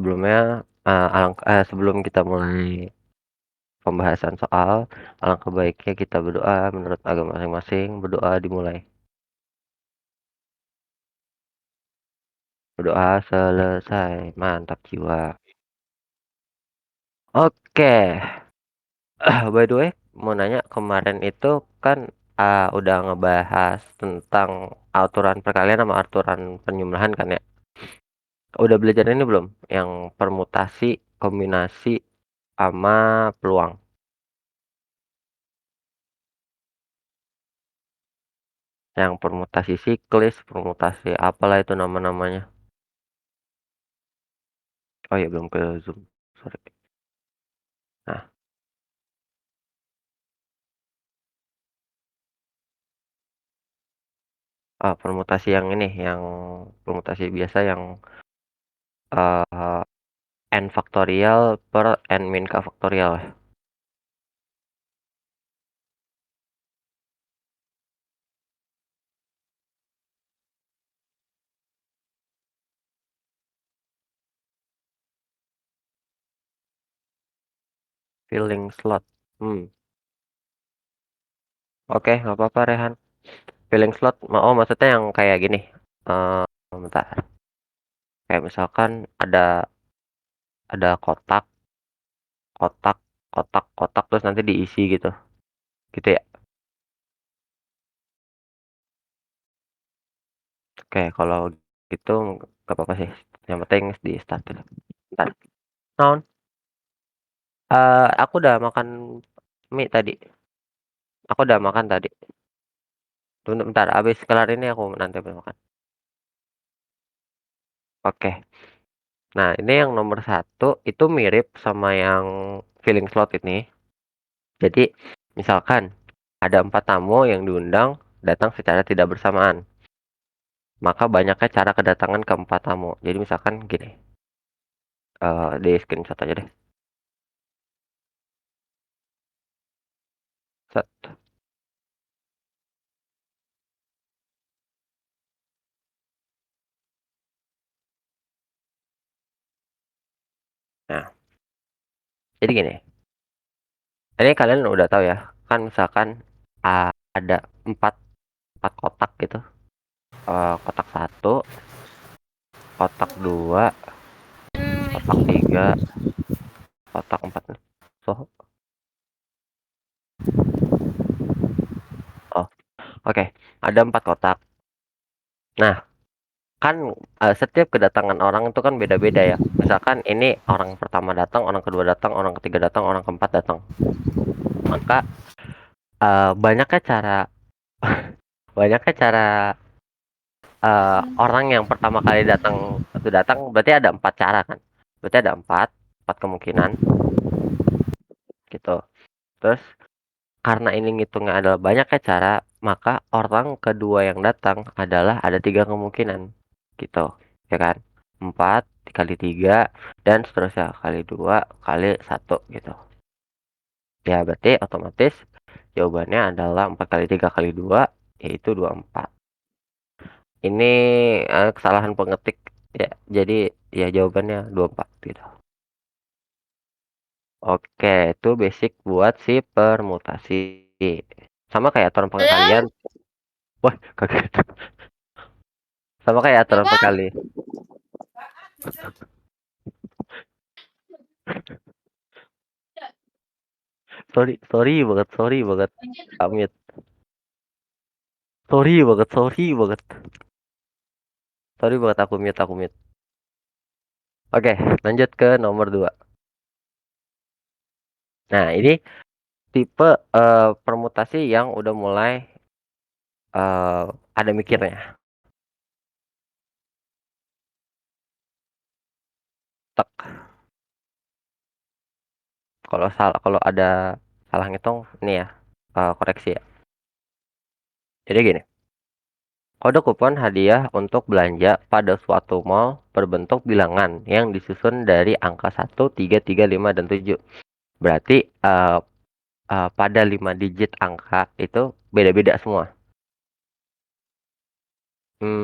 Sebelumnya, sebelum kita mulai pembahasan soal, alangkah baiknya kita berdoa menurut agama masing-masing, berdoa dimulai. Berdoa selesai, mantap jiwa. Oke, by the way, mau nanya kemarin itu kan, udah ngebahas tentang aturan perkalian sama aturan penjumlahan kan ya? Udah belajar ini belum? Yang permutasi, kombinasi, sama peluang. Yang permutasi siklis, permutasi apalah itu nama-namanya. Oh ya belum ke Zoom, sorry. Nah, permutasi yang ini, yang permutasi biasa yang eh n faktorial per n min k faktorial. Filling slot. Hmm, oke, nggak apa-apa Rehan. Filling slot, oh maksudnya yang kayak gini. Eh, bentar. Kayak misalkan ada kotak, kotak, kotak, kotak terus nanti diisi gitu. Gitu ya. Oke, kalau gitu nggak apa-apa sih. Yang penting di start dulu. Bentar. Naon? Aku udah makan mie tadi. Aku udah makan tadi. Tunggu bentar, abis kelar ini aku nanti baru makan. Oke. Nah, ini yang nomor satu itu mirip sama yang filling slot ini. Jadi, misalkan ada 4 tamu yang diundang datang secara tidak bersamaan. Maka banyaknya cara kedatangan keempat tamu. Jadi misalkan gini, di screenshot aja deh. Set. Nah, jadi gini. Ini kalian udah tahu ya. Kan misalkan ada empat, empat kotak gitu. Kotak satu, kotak dua, kotak tiga, kotak empat. So, oh, oke. Ada empat kotak. Nah, kan setiap kedatangan orang itu kan beda-beda ya. Misalkan ini orang pertama datang, orang kedua datang, orang ketiga datang, orang keempat datang. Maka banyaknya cara banyaknya cara orang yang pertama kali datang itu datang berarti ada empat cara kan. Berarti ada empat, empat kemungkinan gitu. Terus karena ini ngitungnya adalah banyaknya cara, maka orang kedua yang datang adalah ada tiga kemungkinan gitu, ya kan? Empat dikali tiga dan seterusnya kali dua kali satu gitu. Ya berarti otomatis jawabannya adalah 4 kali 3 kali 2 yaitu 24. Ini kesalahan pengetik ya. Jadi ya jawabannya 24 gitu. Oke, itu basic buat si permutasi. Sama kayak aturan pengalian. Wah, kaget. Sama kayak aturan perkalian. Sorry banget. Amit. Sorry banget. Sorry banget aku mute. Oke, lanjut ke nomor 2. Nah, ini tipe permutasi yang udah mulai ada mikirnya. Tek. Kalau ada salah ngitung ini ya, koreksi ya. Jadi gini, kode kupon hadiah untuk belanja pada suatu mall berbentuk bilangan yang disusun dari angka 1, 3, 3, 5 dan 7. Berarti pada 5 digit angka itu beda-beda semua.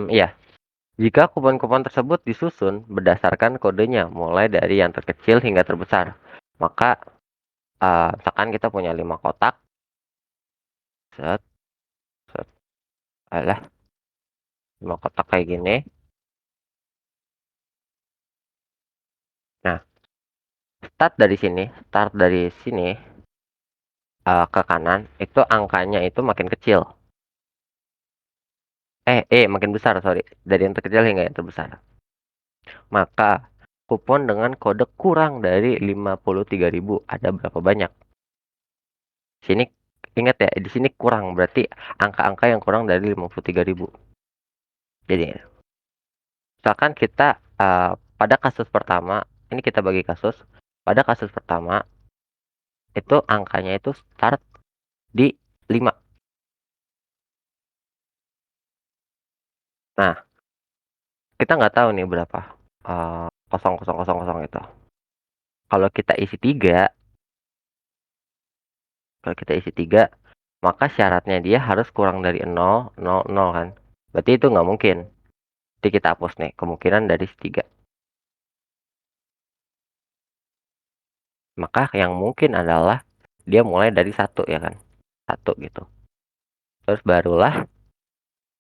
Iya. Jika kupon-kupon tersebut disusun berdasarkan kodenya, mulai dari yang terkecil hingga terbesar, maka, misalkan kita punya 5 kotak, set set, alah 5 kotak kayak gini. Nah, start dari sini, ke kanan, itu angkanya itu makin kecil. Makin besar, sorry, dari yang terkecil hingga yang terbesar. Maka, kupon dengan kode kurang dari 53.000 ada berapa banyak? Sini ingat ya, di sini kurang, berarti angka-angka yang kurang dari 53.000. Jadi, misalkan kita, pada kasus pertama, ini kita bagi kasus, pada kasus pertama, itu angkanya itu start di 5. Nah, kita nggak tahu nih berapa, kosong kosong kosong kosong itu. Kalau kita isi 3 kalau kita isi 3 maka syaratnya dia harus kurang dari 0, 0, 0 kan. Berarti itu nggak mungkin. Jadi kita hapus nih, kemungkinan dari 3. Maka yang mungkin adalah dia mulai dari 1 ya kan, 1 gitu. Terus barulah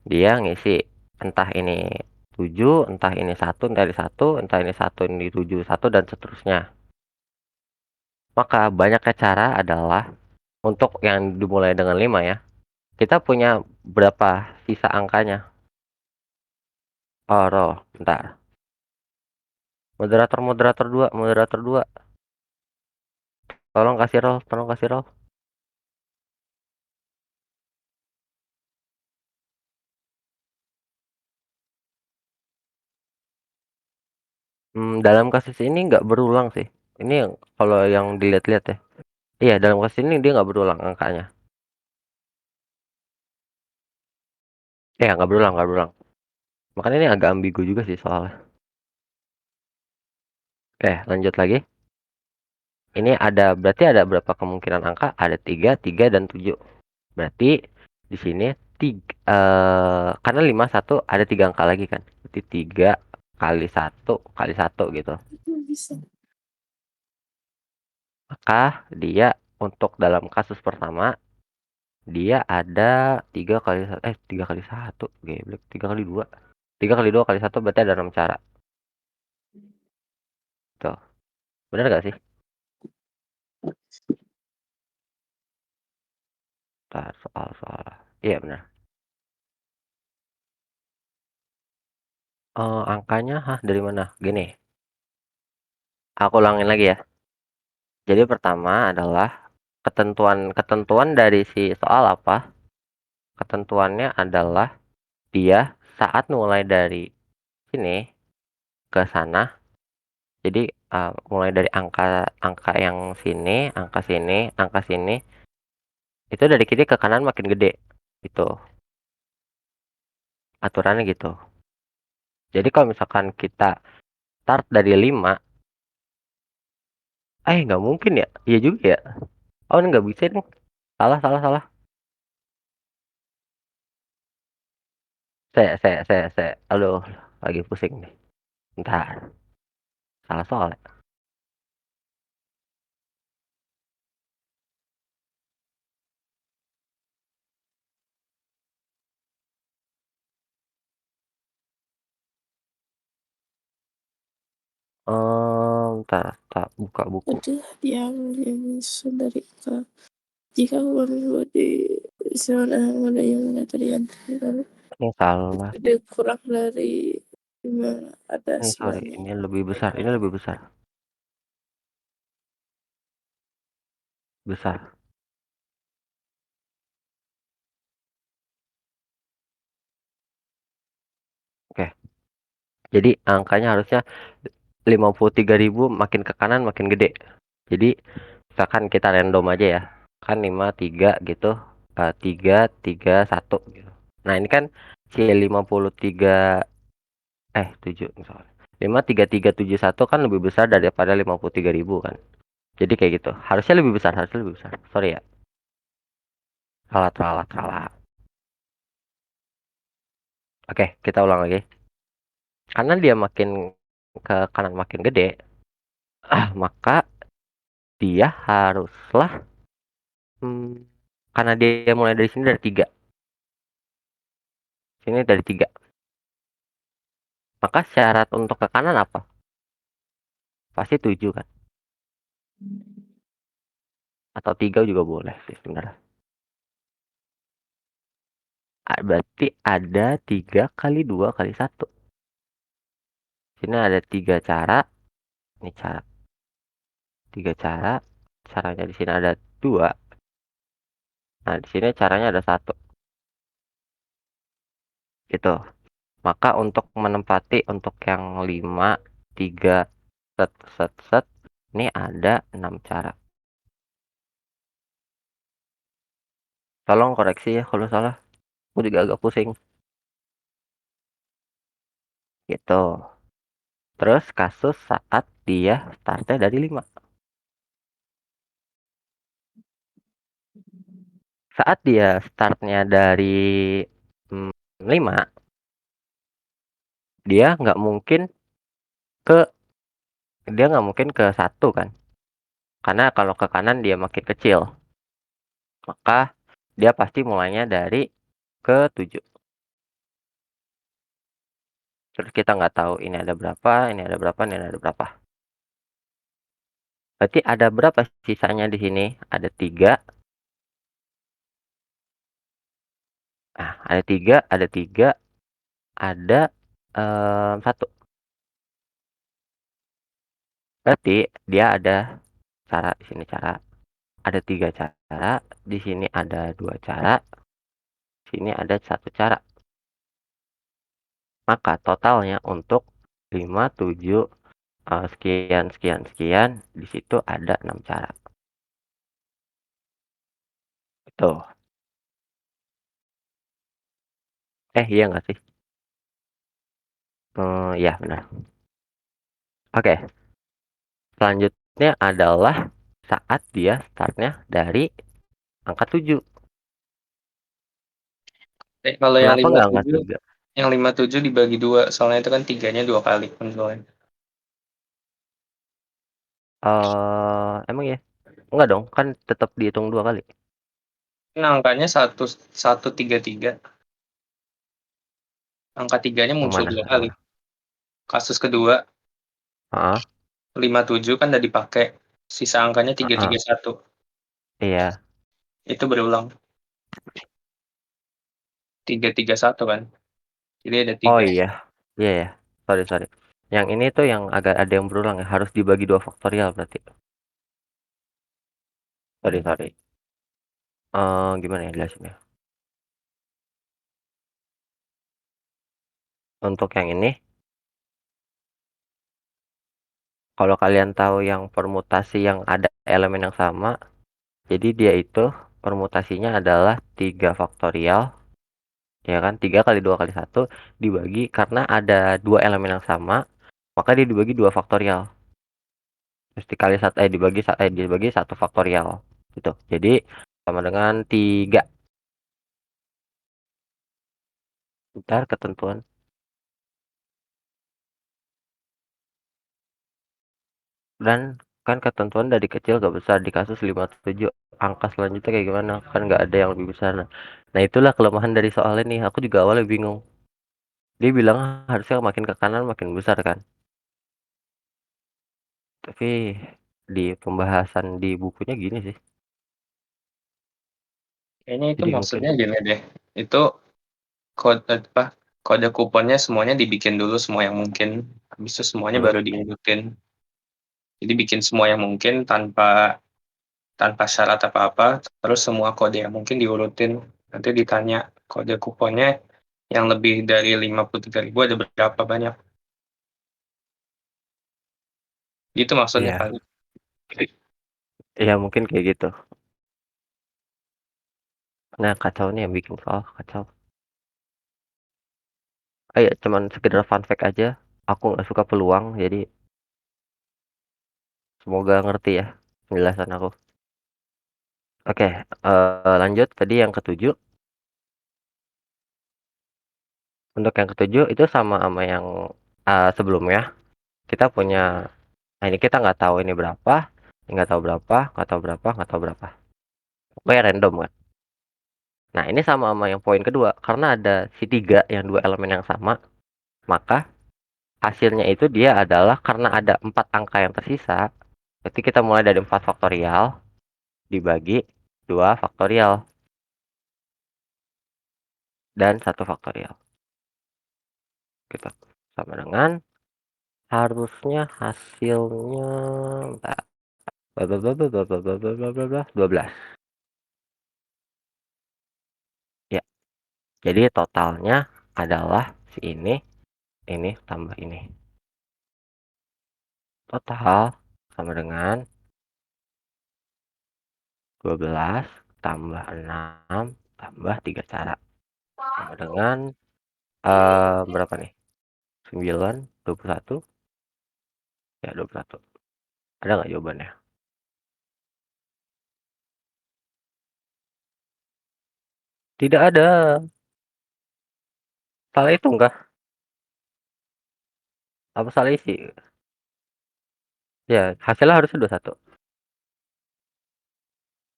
dia ngisi entah ini 7, entah ini 1, entah ini 1, entah ini 1, ini 7, 1 dan seterusnya. Maka banyaknya cara adalah untuk yang dimulai dengan 5 ya, kita punya berapa sisa angkanya? Oh, roll, bentar. Moderator 2, tolong kasih roll. Dalam kasus ini nggak berulang sih. Ini yang kalau yang dilihat-lihat ya. Iya, dalam kasus ini dia nggak berulang angkanya. Nggak berulang. Makanya ini agak ambigu juga sih soalnya. Oke, lanjut lagi. Ini berarti ada berapa kemungkinan angka? Ada 3, 3 dan 7. Berarti di sini karena 5 1 ada 3 angka lagi kan. Berarti 3 kali 1 kali 1 gitu. Maka dia untuk dalam kasus pertama, dia ada 3 kali 1 geblek, 3 kali 2. 3 kali 2 kali 1 berarti ada 6 cara. Tuh, bener nggak sih? Entar soal. Iya bener. Angkanya dari mana? Gini, aku ulangin lagi ya. Jadi pertama adalah ketentuan dari si soal apa, ketentuannya adalah dia saat mulai dari sini ke sana, jadi, mulai dari angka angka yang sini, angka sini, itu dari kiri ke kanan makin gede, itu aturannya gitu. Jadi kalau misalkan kita start dari 5, nggak mungkin ya? Iya juga ya? Oh ini nggak bisa nih, salah salah salah. Aduh, lagi pusing nih, bentar, salah soal ya? Entar buka buku. Ada yang saudari Kak. Jika uang dibuat di zona mana yang mana tadi yang Ini salah, ada kurang dari lima ada ini sorry, sebanyak ini lebih besar, besar. Oke, jadi angkanya harusnya 53.000 makin ke kanan makin gede. Jadi misalkan kita random aja ya, kan 5 3 gitu, 3 3 1 gitu. Nah ini kan si 53 7 misalnya. 5 3 3 7 1 kan lebih besar daripada 53.000 kan. Jadi kayak gitu. Harusnya lebih besar. Sorry ya. Salah. Oke, kita ulang lagi. karena dia makin ke kanan makin gede, maka dia haruslah, mmm, karena dia mulai dari sini dari 3, sini dari 3, maka syarat untuk ke kanan apa? Pasti 7 kan? Atau 3 juga boleh sih sebenarnya. Berarti ada 3 kali 2 kali 1. Sini ada 3 cara, ini cara 3 cara, caranya di sini ada 2, nah di sini caranya ada 1, gitu. Maka untuk menempati untuk yang 5 3 set set set, ini ada 6 cara. Tolong koreksi ya kalau salah, aku juga agak pusing, gitu. Terus kasus saat dia start-nya dari 5. Saat dia start-nya dari, 5, dia nggak mungkin ke dia nggak mungkin ke 1 kan, karena kalau ke kanan dia makin kecil, maka dia pasti mulainya dari ke 7. Terus kita nggak tahu ini ada berapa, ini ada berapa, ini ada berapa. Berarti ada berapa sisanya di sini? Ada 3. Ah, ada 3, ada, 1. Berarti dia ada cara, di sini cara, ada 3 cara, di sini ada 2 cara, sini ada 1 cara. Maka totalnya untuk 5 7, sekian sekian sekian, di situ ada 6 cara. Tuh. Iya nggak sih? Iya benar. Oke, selanjutnya adalah saat dia start-nya dari angka 7. Kalau yang Kenapa lima nggak angka tujuh 3? yang 57 dibagi 2 soalnya itu kan 3-nya 2 kali kan soalnya. Emang ya? Enggak dong, kan tetap dihitung 2 kali. Kan angkanya 133. Angka 3-nya Yang muncul mana 2 yang kali. mana? Kasus kedua, Heeh 57 kan udah dipakai, sisa angkanya heeh, 331. iya. Itu berulang, 331 kan. Jadi ada Oh 3. iya, iya ya, sorry sorry. Yang ini tuh yang agak ada yang berulang ya, harus dibagi 2 faktorial berarti. Sorry sorry. Gimana ya jelasinnya? Untuk yang ini, kalau kalian tahu yang permutasi yang ada elemen yang sama, jadi dia itu permutasinya adalah 3 faktorial, ya kan, 3 kali 2 kali 1 dibagi karena ada 2 elemen yang sama, maka dia dibagi 2 faktorial. Terus dibagi 1 faktorial, gitu. Jadi sama dengan 3. Bentar ketentuan. Dan kan ketentuan dari kecil ke besar di kasus 57, angka selanjutnya kayak gimana? Kan nggak ada yang lebih besar. Nah itulah kelemahan dari soal ini, aku juga awalnya bingung. Dia bilang harusnya makin ke kanan makin besar kan, tapi di pembahasan di bukunya gini sih. Kayaknya itu Jadi mungkin maksudnya gini deh, itu kode kuponnya semuanya dibikin dulu semua yang mungkin, habis itu semuanya mhm, baru diurutin. Jadi bikin semua yang mungkin tanpa tanpa syarat apa-apa, terus semua kode yang mungkin diurutin. Nanti ditanya kode kuponnya yang lebih dari 53.000 ada berapa banyak. Gitu maksudnya iya kali. iya mungkin kayak gitu. Nah kacau nih yang bikin soal, kacau. Ya cuman sekedar fun fact aja, aku nggak suka peluang, jadi semoga ngerti ya penjelasan aku. Oke, lanjut tadi yang ketujuh. Untuk yang ketujuh itu sama yang sebelumnya kita punya, nah ini kita nggak tahu ini berapa, ini nggak tahu berapa, nggak tahu berapa, nggak tahu berapa. Pokoknya random kan. Nah, ini sama yang poin kedua, karena ada si 3 yang 2 elemen yang sama, maka hasilnya itu dia adalah karena ada 4 angka yang tersisa, berarti kita mulai dari 4 faktorial dibagi 2 faktorial dan 1 faktorial. Gitu. Sama dengan harusnya hasilnya bentar, 12. Ya, jadi totalnya adalah si ini tambah ini. Total sama dengan 12 tambah 6 tambah 3 cara. Sama dengan, berapa nih? 9, 21? Ya 21. Ada nggak jawabannya? Tidak ada. Salah itu enggak? Apa salah isi? Ya, hasilnya harusnya 21.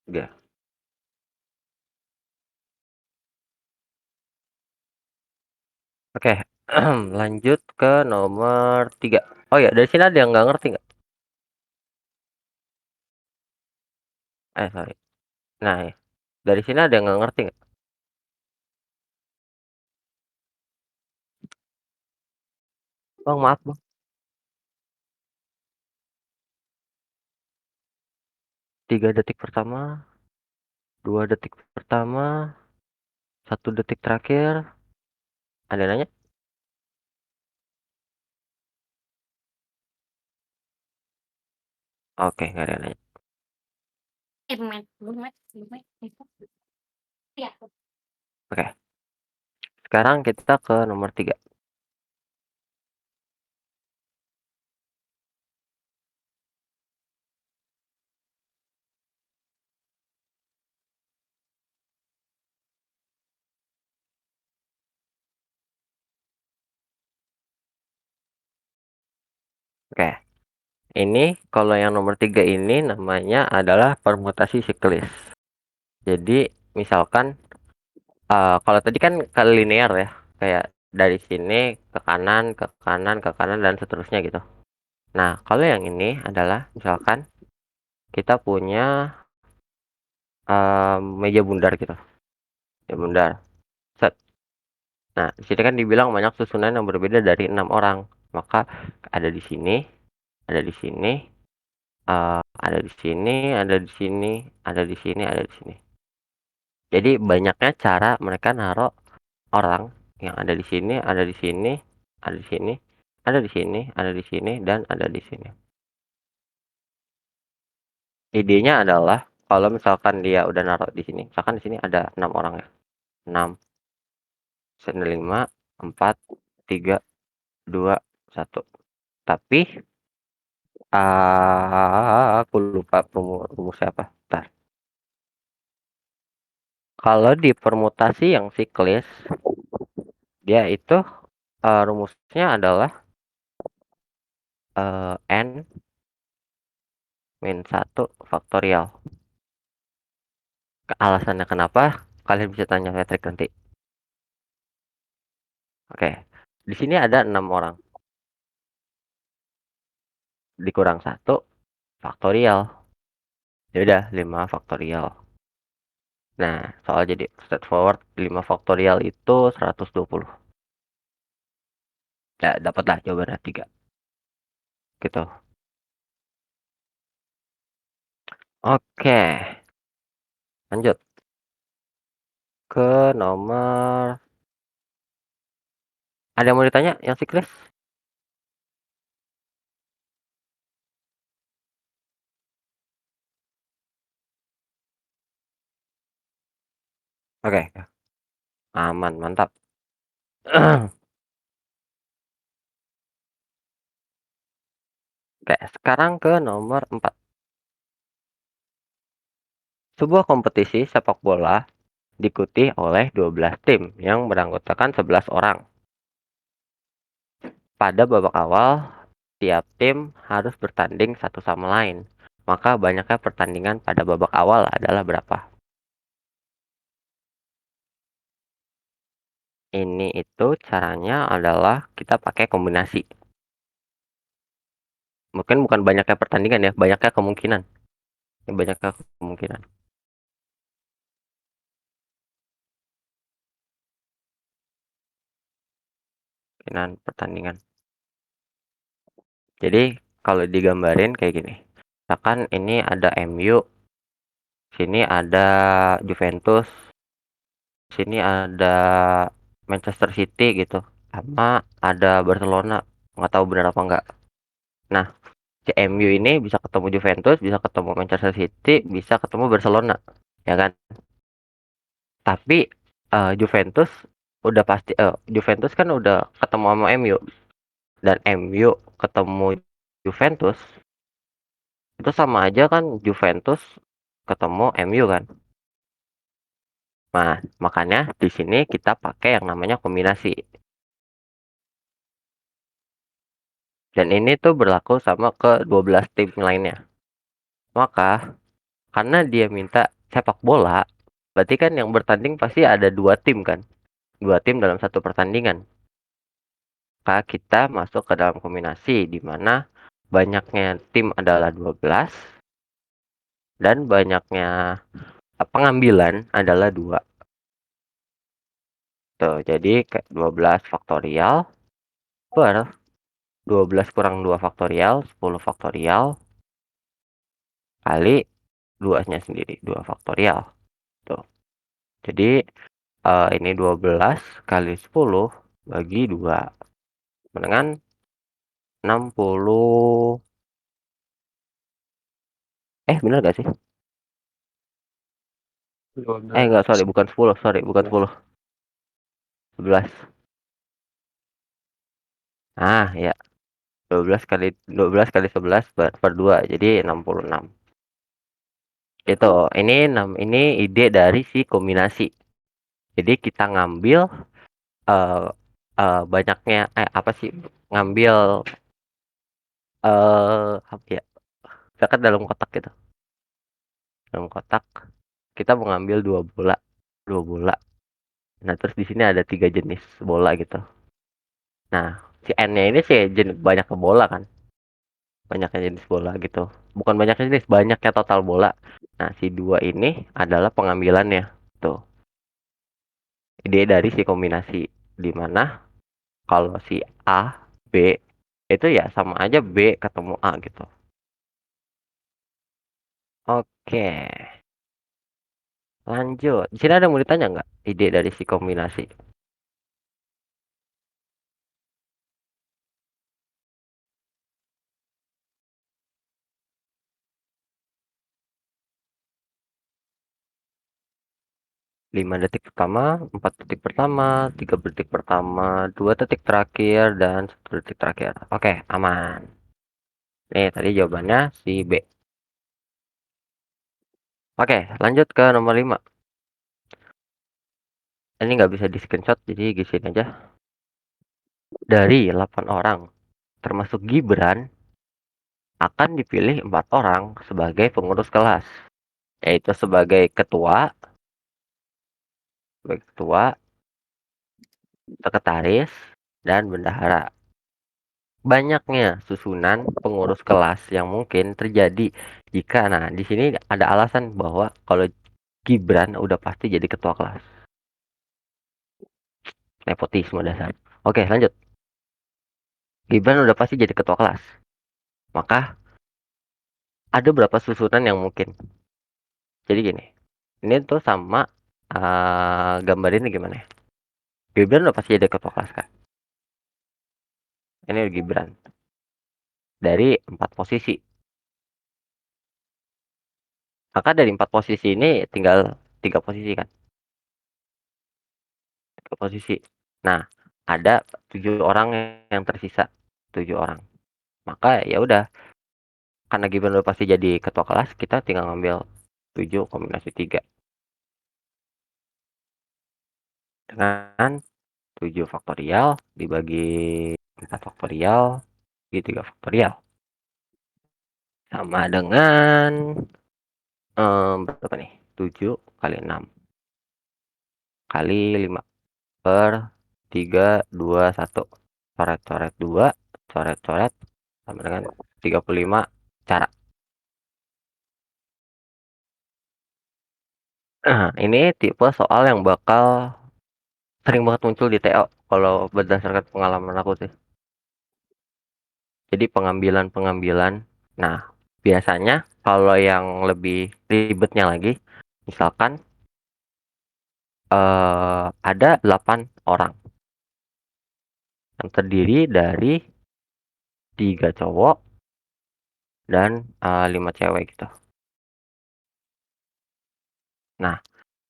Ya. Oke, lanjut ke nomor 3. Oh ya, dari sini ada yang nggak ngerti nggak? Sorry. Nah, ya. Dari sini ada yang nggak ngerti nggak? Bang, maaf bang. 3 detik pertama, 2 detik pertama, 1 detik terakhir. Ada yang nanya? Oke, nggak ada yang nanya. Oke, sekarang kita ke nomor 3. Oke, ini kalau yang nomor 3 ini namanya adalah permutasi siklis. Jadi misalkan, kalau tadi kan linear ya, kayak dari sini ke kanan, ke kanan, ke kanan, dan seterusnya gitu. Nah, kalau yang ini adalah misalkan kita punya, meja bundar gitu, meja bundar, set. Nah, di sini kan dibilang banyak susunan yang berbeda dari 6 orang, maka ada di sini, ada di sini, ada di sini, ada di sini, ada di sini, ada di sini. Jadi banyaknya cara mereka naruh orang yang ada di sini, ada di sini, ada di sini, ada di sini, ada di sini, dan ada di sini. Idenya adalah kalau misalkan dia udah naruh di sini, misalkan di sini ada 6 orang ya. 6, sini 5, 4, 3, 2, 1. Tapi, aku lupa rumusnya apa. Bentar. Kalau di permutasi yang siklis, dia itu, rumusnya adalah, n min 1 faktorial. Alasannya kenapa, kalian bisa tanya Patrick nanti. Oke, di sini ada 6 orang. Dikurang 1 faktorial. Ya udah 5 faktorial. Nah, soal jadi straightforward, 5 faktorial itu 120. Ya, dapatlah jawabannya 3. Gitu. Oke, lanjut ke nomor, ada yang mau ditanya yang siklis? Oke, aman, mantap. Oke, sekarang ke nomor 4. Sebuah kompetisi sepak bola diikuti oleh 12 tim yang beranggotakan 11 orang. pada babak awal, tiap tim harus bertanding satu sama lain. Maka banyaknya pertandingan pada babak awal adalah berapa? Ini itu caranya adalah kita pakai kombinasi. Mungkin bukan banyaknya pertandingan ya, banyaknya kemungkinan. Banyaknya kemungkinan. Kemungkinan pertandingan. Jadi kalau digambarin kayak gini. Misalkan ini ada MU, sini ada Juventus, sini ada Manchester City gitu, sama ada Barcelona. Nggak tahu benar apa enggak. Nah, si MU ini bisa ketemu Juventus, bisa ketemu Manchester City, bisa ketemu Barcelona, ya kan? Tapi Juventus udah pasti Juventus kan udah ketemu sama MU, dan MU ketemu Juventus itu sama aja kan Juventus ketemu MU kan. Nah, makanya di sini kita pakai yang namanya kombinasi. Dan ini tuh berlaku sama ke 12 tim lainnya. Maka karena dia minta sepak bola, berarti kan yang bertanding pasti ada 2 tim kan. 2 tim dalam satu pertandingan. Maka kita masuk ke dalam kombinasi di mana banyaknya tim adalah 12 dan banyaknya pengambilan adalah 2. Tuh, jadi 12 faktorial per 12 kurang 2 faktorial, 10 faktorial kali 2-nya sendiri, 2 faktorial. Tuh. Jadi ini 12 kali 10 bagi 2 dengan 60. Bener gak sih? 12. Enggak, sorry, bukan 10, sorry, bukan 10. 11. Ya. 12 kali 11 per 2, jadi 66. Itu, ini ide dari si kombinasi. Jadi kita ngambil eh banyaknya apa sih? Ngambil apa ya? Misalkan dalam kotak gitu. Dalam kotak kita mengambil 2 bola. 2 bola. Nah, terus di sini ada 3 jenis bola gitu. Nah, si N-nya ini sih banyaknya bola kan. Banyaknya jenis bola gitu. Bukan banyaknya jenis, banyaknya total bola. Nah, si 2 ini adalah pengambilannya. Tuh. Ide dari si kombinasi. Di mana kalau si A, B itu ya sama aja B ketemu A gitu. Oke. Lanjut. Di sini ada yang mau ditanya nggak? Ide dari si kombinasi. 5 detik pertama, 4 detik pertama, 3 detik pertama, 2 detik terakhir, dan 1 detik terakhir. Oke, aman. Nih, tadi jawabannya si B. Oke, lanjut ke nomor 5. Ini nggak bisa di screenshot, jadi gisin aja. Dari 8 orang, termasuk Gibran, akan dipilih 4 orang sebagai pengurus kelas. Yaitu sebagai ketua, sekretaris, dan bendahara. Banyaknya susunan pengurus kelas yang mungkin terjadi jika, nah di sini ada alasan bahwa kalau Gibran udah pasti jadi ketua kelas. Nepotisme dasar. Oke, lanjut. Gibran udah pasti jadi ketua kelas. Maka ada berapa susunan yang mungkin. Jadi gini, ini tuh sama gambar ini gimana ya? Gibran udah pasti jadi ketua kelas kan. Ini Gibran. Dari 4 posisi. Maka dari 4 posisi ini tinggal 3 posisi kan. 3 posisi. Nah, ada 7 orang yang tersisa. 7 orang. Maka ya udah, karena Gibran udah pasti jadi ketua kelas, kita tinggal ngambil 7 kombinasi 3 dengan 7 faktorial dibagi 4 faktorial, bagi 3 faktorial. Sama dengan, berapa nih? 7 kali 6 kali 5 per 3, 2, 1. Coret-coret 2, coret-coret, sama dengan 35 cara. Nah, ini tipe soal yang bakal sering banget muncul di TO kalau berdasarkan pengalaman aku sih. Jadi pengambilan-pengambilan. Nah, biasanya kalau yang lebih ribetnya lagi, misalkan ada 8 orang yang terdiri dari 3 cowok dan 5 cewek gitu. Nah,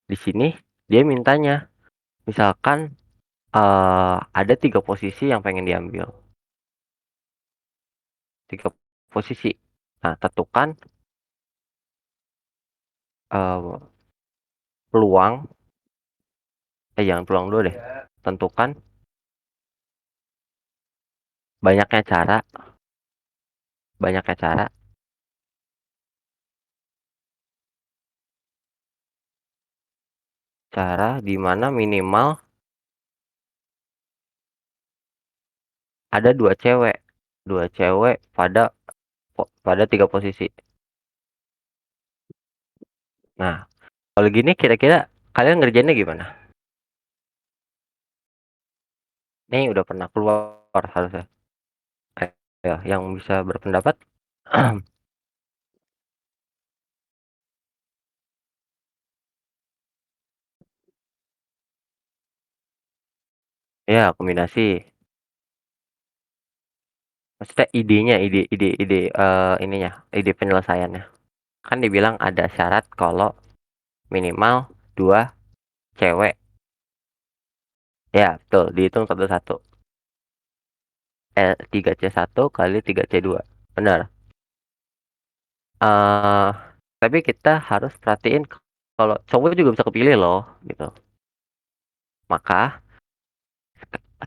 di sini dia mintanya, misalkan ada 3 posisi yang pengen diambil. 3 posisi. Nah, tentukan eee, peluang jangan peluang dulu deh. Tentukan banyaknya cara banyaknya cara cara di mana minimal ada 2 cewek pada 3 posisi. Nah, kalau gini kira-kira kalian ngerjainnya gimana? Nih udah pernah keluar harusnya. Ayo yang bisa berpendapat? Ya, kombinasi. Maksudnya idenya, ininya, ide penyelesaiannya. Kan dibilang ada syarat kalau minimal 2 cewek. Ya, betul, dihitung satu-satu. 3C1 kali 3C2. Benar. Eee, tapi kita harus perhatiin kalau cowok juga bisa kepilih loh, gitu. Maka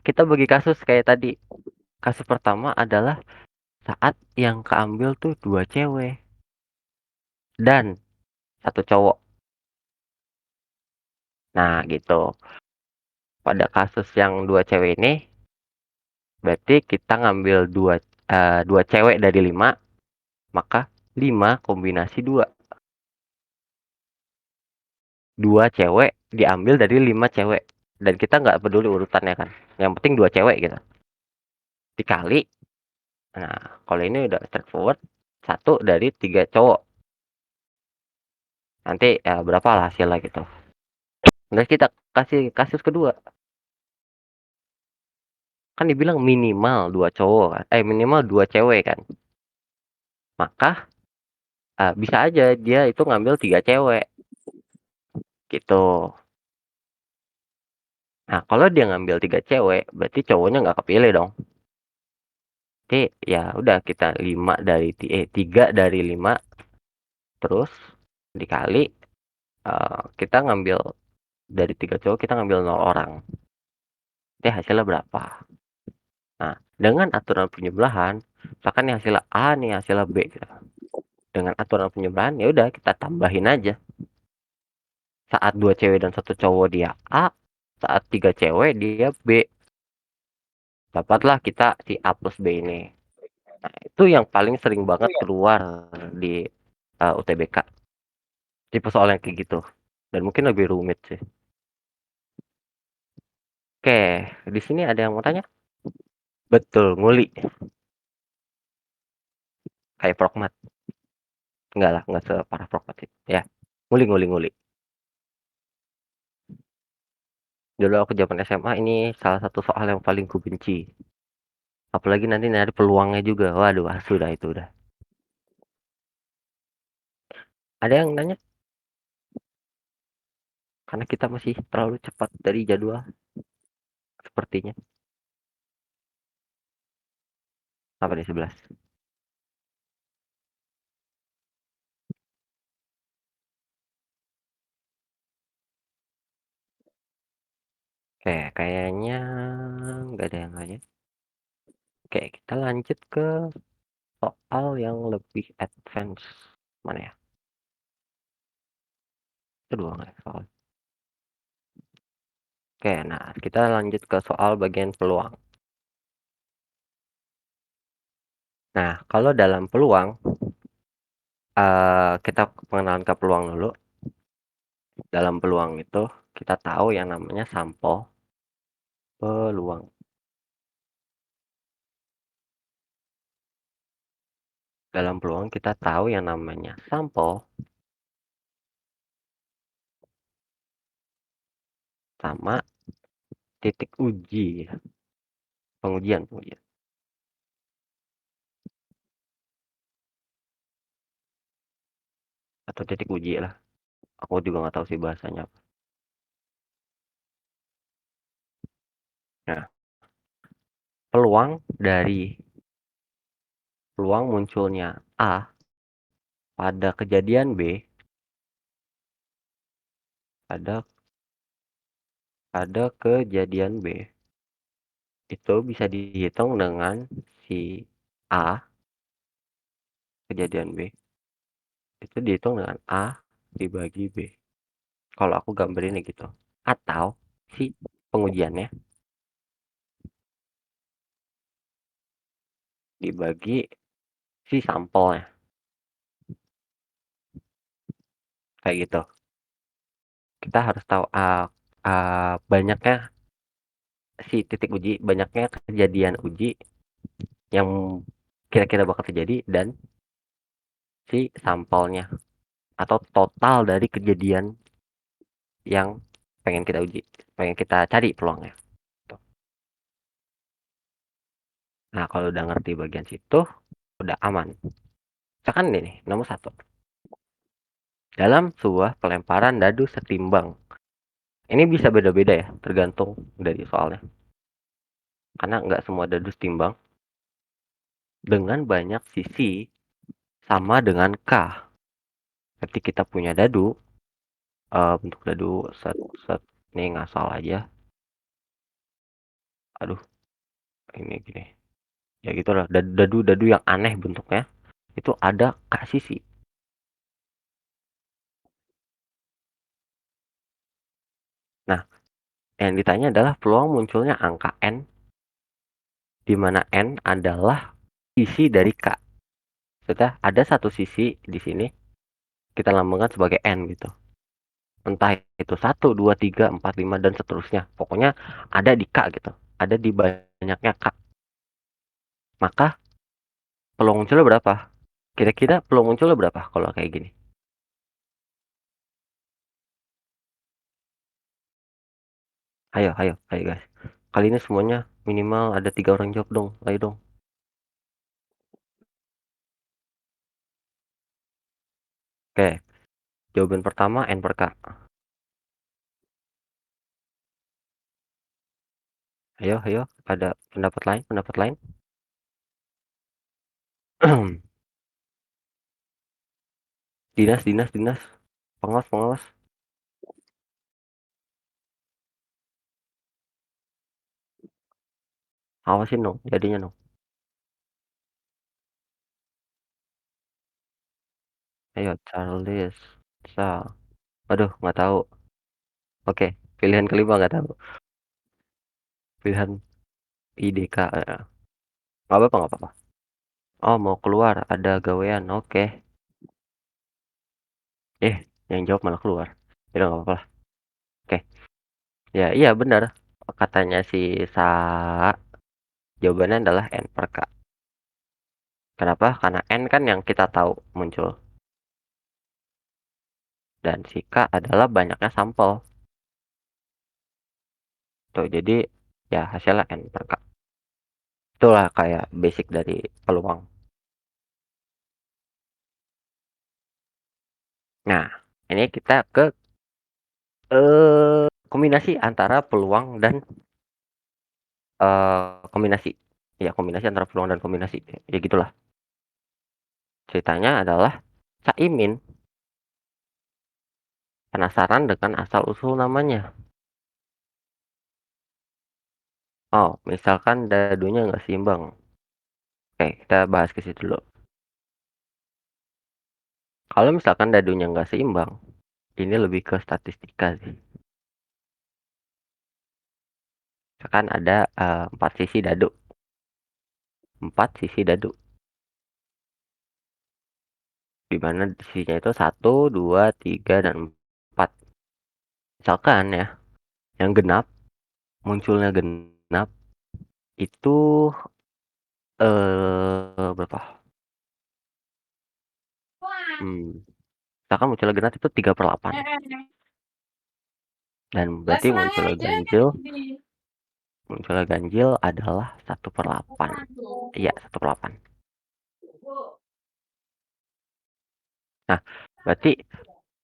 kita bagi kasus kayak tadi. Kasus pertama adalah saat yang keambil tuh 2 cewek dan 1 cowok. Nah, gitu. Pada kasus yang 2 cewek ini, berarti kita ngambil 2 cewek dari 5, maka 5 kombinasi 2. 2 cewek diambil dari 5 cewek, dan kita nggak peduli urutannya kan, yang penting 2 cewek gitu, dikali, nah kalau ini udah straightforward, 1 dari 3 cowok, nanti ya berapalah hasilnya gitu. Terus kita kasih kasus kedua, kan dibilang minimal 2 cowok kan, minimal 2 cewek kan, maka, bisa aja dia itu ngambil 3 cewek, gitu. Nah kalau dia ngambil 3 cewek, berarti cowoknya nggak kepilih dong. Berarti ya udah kita 3 dari 5 terus dikali, kita ngambil dari 3 cowok kita ngambil 0 orang, nanti hasilnya berapa. Nah, dengan aturan penjumlahan, misalkan nih hasilnya A, nih hasilnya B gitu. Dengan aturan penjumlahan, ya udah kita tambahin aja. Saat 2 cewek dan 1 cowok dia A, saat 3 cewek dia B. Dapatlah kita si A plus B ini. Nah, itu yang paling sering banget keluar di UTBK. Tipe soal yang kayak gitu. Dan mungkin lebih rumit sih. Oke, di sini ada yang mau tanya? Betul, nguli. Kayak prokmat. Enggak lah, enggak separah prokmat sih. Ya, nguli nguli nguli. Dulu aku zaman SMA ini salah satu soal yang paling kubenci. Apalagi nanti nyari peluangnya juga. Waduh, sudah itu udah. Ada yang nanya? Karena kita masih terlalu cepat dari jadwal sepertinya. Apa nih 11? Oke, kayaknya nggak ada yang nanya. Oke, kita lanjut ke soal yang lebih advance. Mana ya? Itu doang ya soal. Oke, nah kita lanjut ke soal bagian peluang. Nah, kalau dalam peluang, kita pengenalan ke peluang dulu. Dalam peluang itu kita tahu yang namanya sampel peluang. Dalam peluang kita tahu yang namanya sampel sama titik uji ya. Pengujian. Atau titik uji lah. Aku juga nggak tahu sih bahasanya apa. Nah, peluang munculnya A pada kejadian B pada kejadian B itu bisa dihitung dengan si A kejadian B itu dihitung dengan A dibagi B. Kalau aku gambarinnya gitu. Atau si pengujiannya dibagi si sampelnya. Kayak gitu. Kita harus tahu banyaknya si titik uji, banyaknya kejadian uji yang kira-kira bakal terjadi dan si sampelnya atau total dari kejadian yang pengen kita uji, pengen kita cari peluangnya. Tuh. Nah, kalau udah ngerti bagian situ, udah aman. Misalkan ini, nomor 1. Dalam sebuah pelemparan dadu setimbang. Ini bisa beda-beda ya, tergantung dari soalnya. Karena nggak semua dadu setimbang. Dengan banyak sisi sama dengan K. Berarti kita punya dadu, bentuk dadu set, set. Ini ngasal aja. Aduh, ini gini. Ya gitulah, dadu-dadu yang aneh bentuknya. Itu ada K sisi. Nah, yang ditanya adalah peluang munculnya angka N, di mana N adalah sisi dari K. Sudah ada satu sisi di sini, kita lambangkan sebagai N gitu. Entah itu 1, 2, 3, 4, 5, dan seterusnya. Pokoknya ada di K gitu. Ada di banyaknya K. Maka peluang munculnya berapa? Kira-kira peluang munculnya berapa kalau kayak gini? Ayo, ayo, ayo guys. Kali ini semuanya minimal ada 3 orang jawab dong. Ayo dong. Oke, jawaban pertama N per K. Ayo, ayo. Ada pendapat lain? Pendapat lain? Dinas, dinas, dinas. Pengawas, pengawas. Awasin dong, jadinya dong. Ayo, Charles. Sal. Aduh, nggak tahu. Oke, pilihan kelima nggak tahu. Pilihan IDK. Nggak apa-apa, nggak apa-apa. Oh, mau keluar, ada gawean. Oke. Eh, yang jawab malah keluar. Ya nggak apa-apa lah. Oke. Ya, iya benar. Katanya si Sa, jawabannya adalah N per K. Kenapa? Karena N kan yang kita tahu muncul. Dan si K adalah banyaknya sampel. Tuh, jadi ya hasilnya N per K. Itulah kayak basic dari peluang. Nah, ini kita ke kombinasi antara peluang dan kombinasi. Ya, kombinasi antara peluang dan kombinasi. Ya gitulah. Ceritanya adalah Caimin penasaran dengan asal-usul namanya. Oh, misalkan dadunya nggak seimbang. Oke, kita bahas ke situ dulu. Kalau misalkan dadunya nggak seimbang, ini lebih ke statistika sih. Misalkan ada 4 sisi dadu, 4 sisi dadu, di mana sisinya itu 1, 2, 3, dan 4. Misalkan ya, yang genap, munculnya genap itu berapa? Misalkan munculnya genap itu 3/8. Dan berarti munculnya ganjil adalah 1/8. Iya, 1/8. Nah, berarti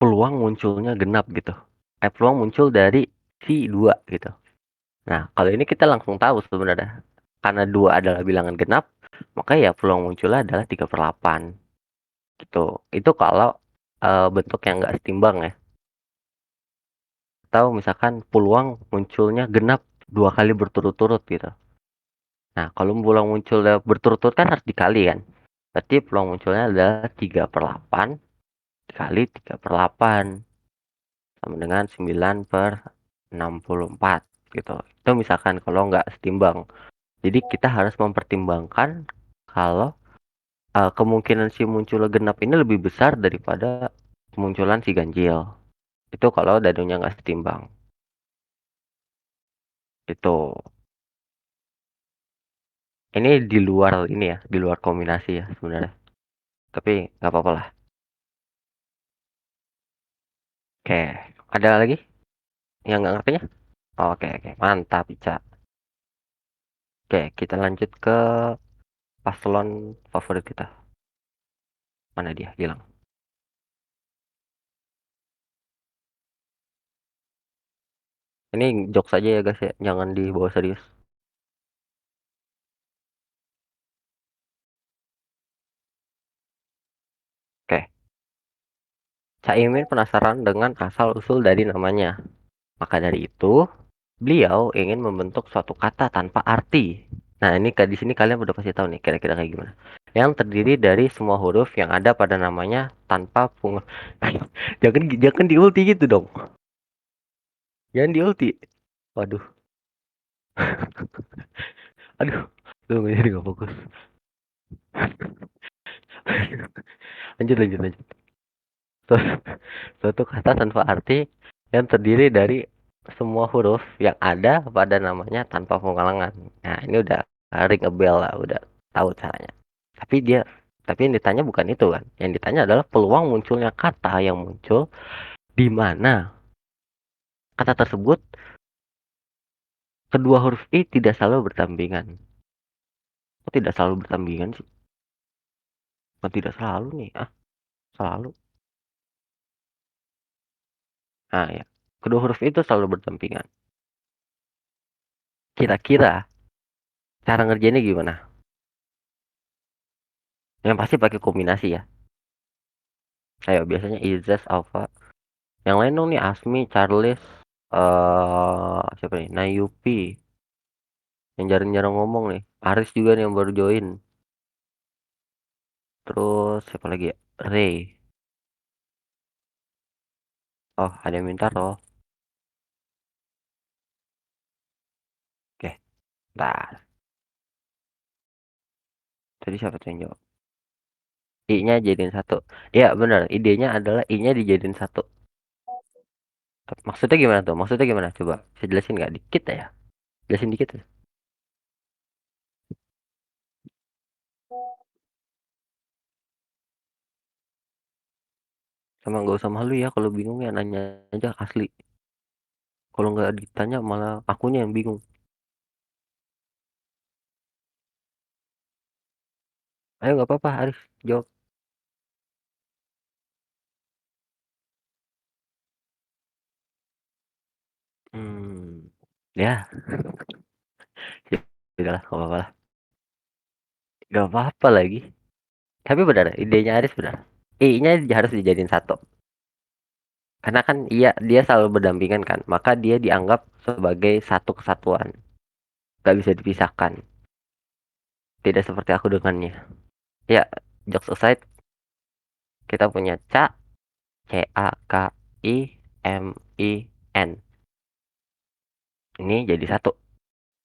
peluang munculnya genap gitu. Peluang muncul dari si 2 gitu. Nah, kalau ini kita langsung tahu sebenarnya. Karena 2 adalah bilangan genap, maka ya peluang munculnya adalah 3/8 gitu. Itu kalau bentuk yang nggak setimbang ya. Atau misalkan peluang munculnya genap 2 kali berturut-turut gitu. Nah, kalau peluang munculnya berturut-turut kan harus dikali kan. Berarti peluang munculnya adalah 3/8 kali 3/8 sama dengan 9/64 gitu. Itu misalkan kalau nggak setimbang. Jadi kita harus mempertimbangkan kalau kemungkinan si muncul genap ini lebih besar daripada kemunculan si ganjil. Itu kalau dadunya nggak setimbang. Itu. Ini di luar ini ya, di luar kombinasi ya sebenarnya. Tapi nggak apa-apa lah. Oke, ada lagi yang nggak ngertinya? Oke, oke, mantap, Ica. Oke, kita lanjut ke paslon favorit kita. Mana dia? Hilang. Ini jokes aja ya guys ya, jangan dibawa serius. Oke, Caimin penasaran dengan asal-usul dari namanya. Maka dari itu, beliau ingin membentuk suatu kata tanpa arti. Nah, ini di sini kalian udah pasti tahu nih kira-kira kayak gimana. Yang terdiri dari semua huruf yang ada pada namanya tanpa jangan jangan diulti gitu dong. Jangan diulti. Waduh, aduh. Tuh jadi nggak fokus. Lanjut, lanjut, lanjut. Suatu, suatu kata tanpa arti yang terdiri dari semua huruf yang ada pada namanya tanpa pengulangan. Nah, ini udah ring a bell lah, udah tahu caranya. Tapi dia, tapi yang ditanya bukan itu kan. Yang ditanya adalah peluang munculnya kata yang muncul di mana kata tersebut kedua huruf i tidak selalu berdampingan. Kok tidak selalu berdampingan sih? Kok tidak selalu nih? Ah, selalu. Nah, ya. Kedua huruf itu selalu berdampingan. Kira-kira cara ngerjainnya gimana? Yang pasti pakai kombinasi ya. Ayo, biasanya Izas, Alfa. Yang lain dong nih, Asmi, Charles, siapa nih? Nayupi. Yang jarang-jarang ngomong nih. Aris juga nih yang baru join. Terus siapa lagi ya? Ray. Oh, ada yang minta loh. Oke, bentar. Tadi siapa tuh yang jawab? I-nya jadiin satu. Iya, benar. Idenya adalah I-nya dijadiin satu. Maksudnya gimana tuh? Maksudnya gimana? Coba, bisa jelasin nggak? Dikit ya? Jelasin dikit ya? Sama nggak usah malu ya kalau bingung ya nanya aja asli. Kalau nggak ditanya malah akunya yang bingung. Ayo nggak apa-apa, Arif jawab. Ya, ya udahlah, nggak apa-apa lah. Nggak apa-apa lagi. Tapi benar, idenya Aris benar. I-nya harus dijadiin satu. Karena kan iya dia selalu berdampingan kan, maka dia dianggap sebagai satu kesatuan. Gak bisa dipisahkan. Tidak seperti aku dengannya. Ya, jokes aside, kita punya CAKIMIN. Ini jadi satu.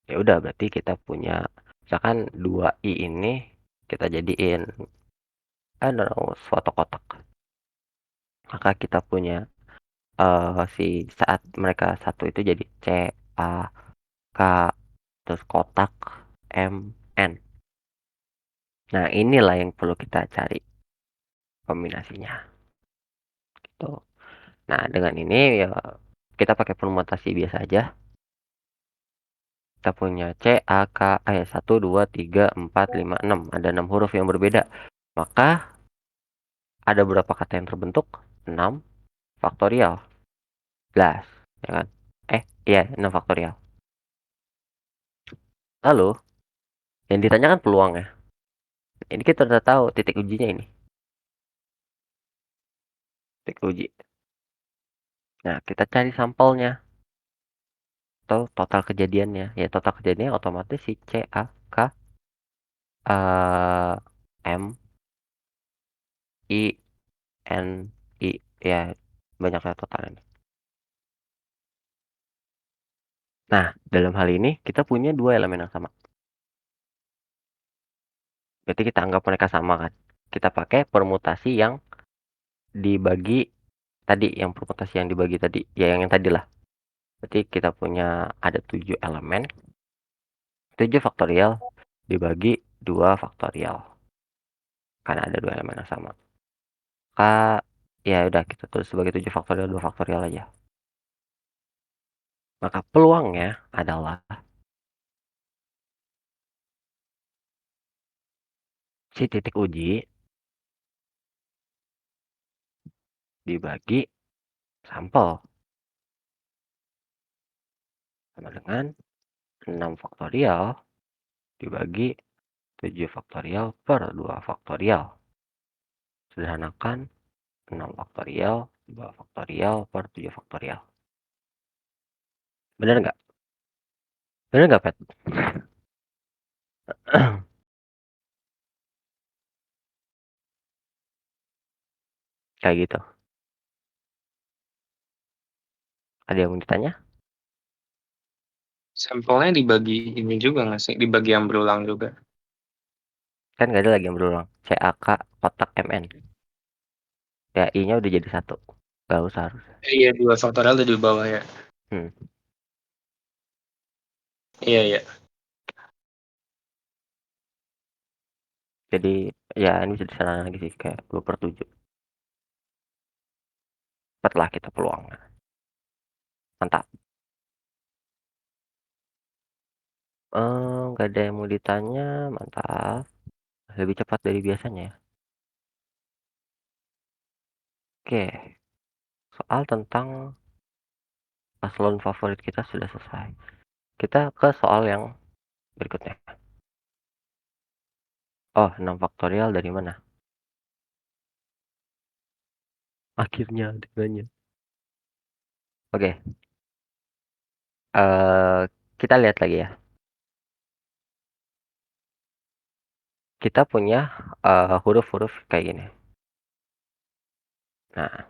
Ya udah berarti kita punya misalkan dua I ini kita jadiin suatu kotak. Maka kita punya si saat mereka satu itu jadi CAK terus kotak MN. Nah, inilah yang perlu kita cari kombinasinya. Gitu. Nah, dengan ini ya kita pakai permutasi biasa aja. Kita punya C, A, K, 1, 2, 3, 4, 5, 6. Ada 6 huruf yang berbeda. Maka ada berapa kata yang terbentuk? 6 faktorial. 11. Ya kan? Iya 6 faktorial. Lalu, yang ditanyakan peluang ya. Ini kita udah tahu titik ujinya ini. Titik uji. Nah, kita cari sampelnya. Atau total kejadiannya. Ya, total kejadiannya otomatis si C, A, K, M, I, N, I. Ya, banyaknya total ini. Nah, dalam hal ini kita punya dua elemen yang sama. Berarti kita anggap mereka sama kan. Kita pakai permutasi yang dibagi tadi, yang permutasi yang dibagi tadi. Ya, yang tadi lah. Berarti kita punya ada 7 elemen. 7 faktorial dibagi 2 faktorial. Karena ada 2 elemen yang sama. Ya udah kita tulis sebagai 7 faktorial 2 faktorial aja. Maka peluangnya adalah si titik uji dibagi sampel sama dengan 6 faktorial dibagi 7 faktorial per 2 faktorial. Sederhanakan 6 faktorial 2 faktorial per 7 faktorial. Bener nggak? Bener nggak, Pet? Kayak gitu. Ada yang mau ditanya? Sampelnya dibagi ini juga nggak sih? Dibagi yang berulang juga. Kan nggak ada lagi yang berulang. CAK kotak MN. Ya, I-nya udah jadi satu. Nggak usah harus. Iya, 2 faktorial ada di bawah ya. Hmm. Iya, iya. Jadi, ya ini bisa disana lagi sih. Kayak 2/7. Setelah kita peluang. Mantap. Nggak ada yang mau ditanya. Mantap. Lebih cepat dari biasanya ya. Oke. Soal tentang paslon favorit kita sudah selesai. Kita ke soal yang berikutnya. Oh, 6 faktorial dari mana? Akhirnya dengannya. Oke. Kita lihat lagi ya. Kita punya huruf-huruf kayak gini. Nah,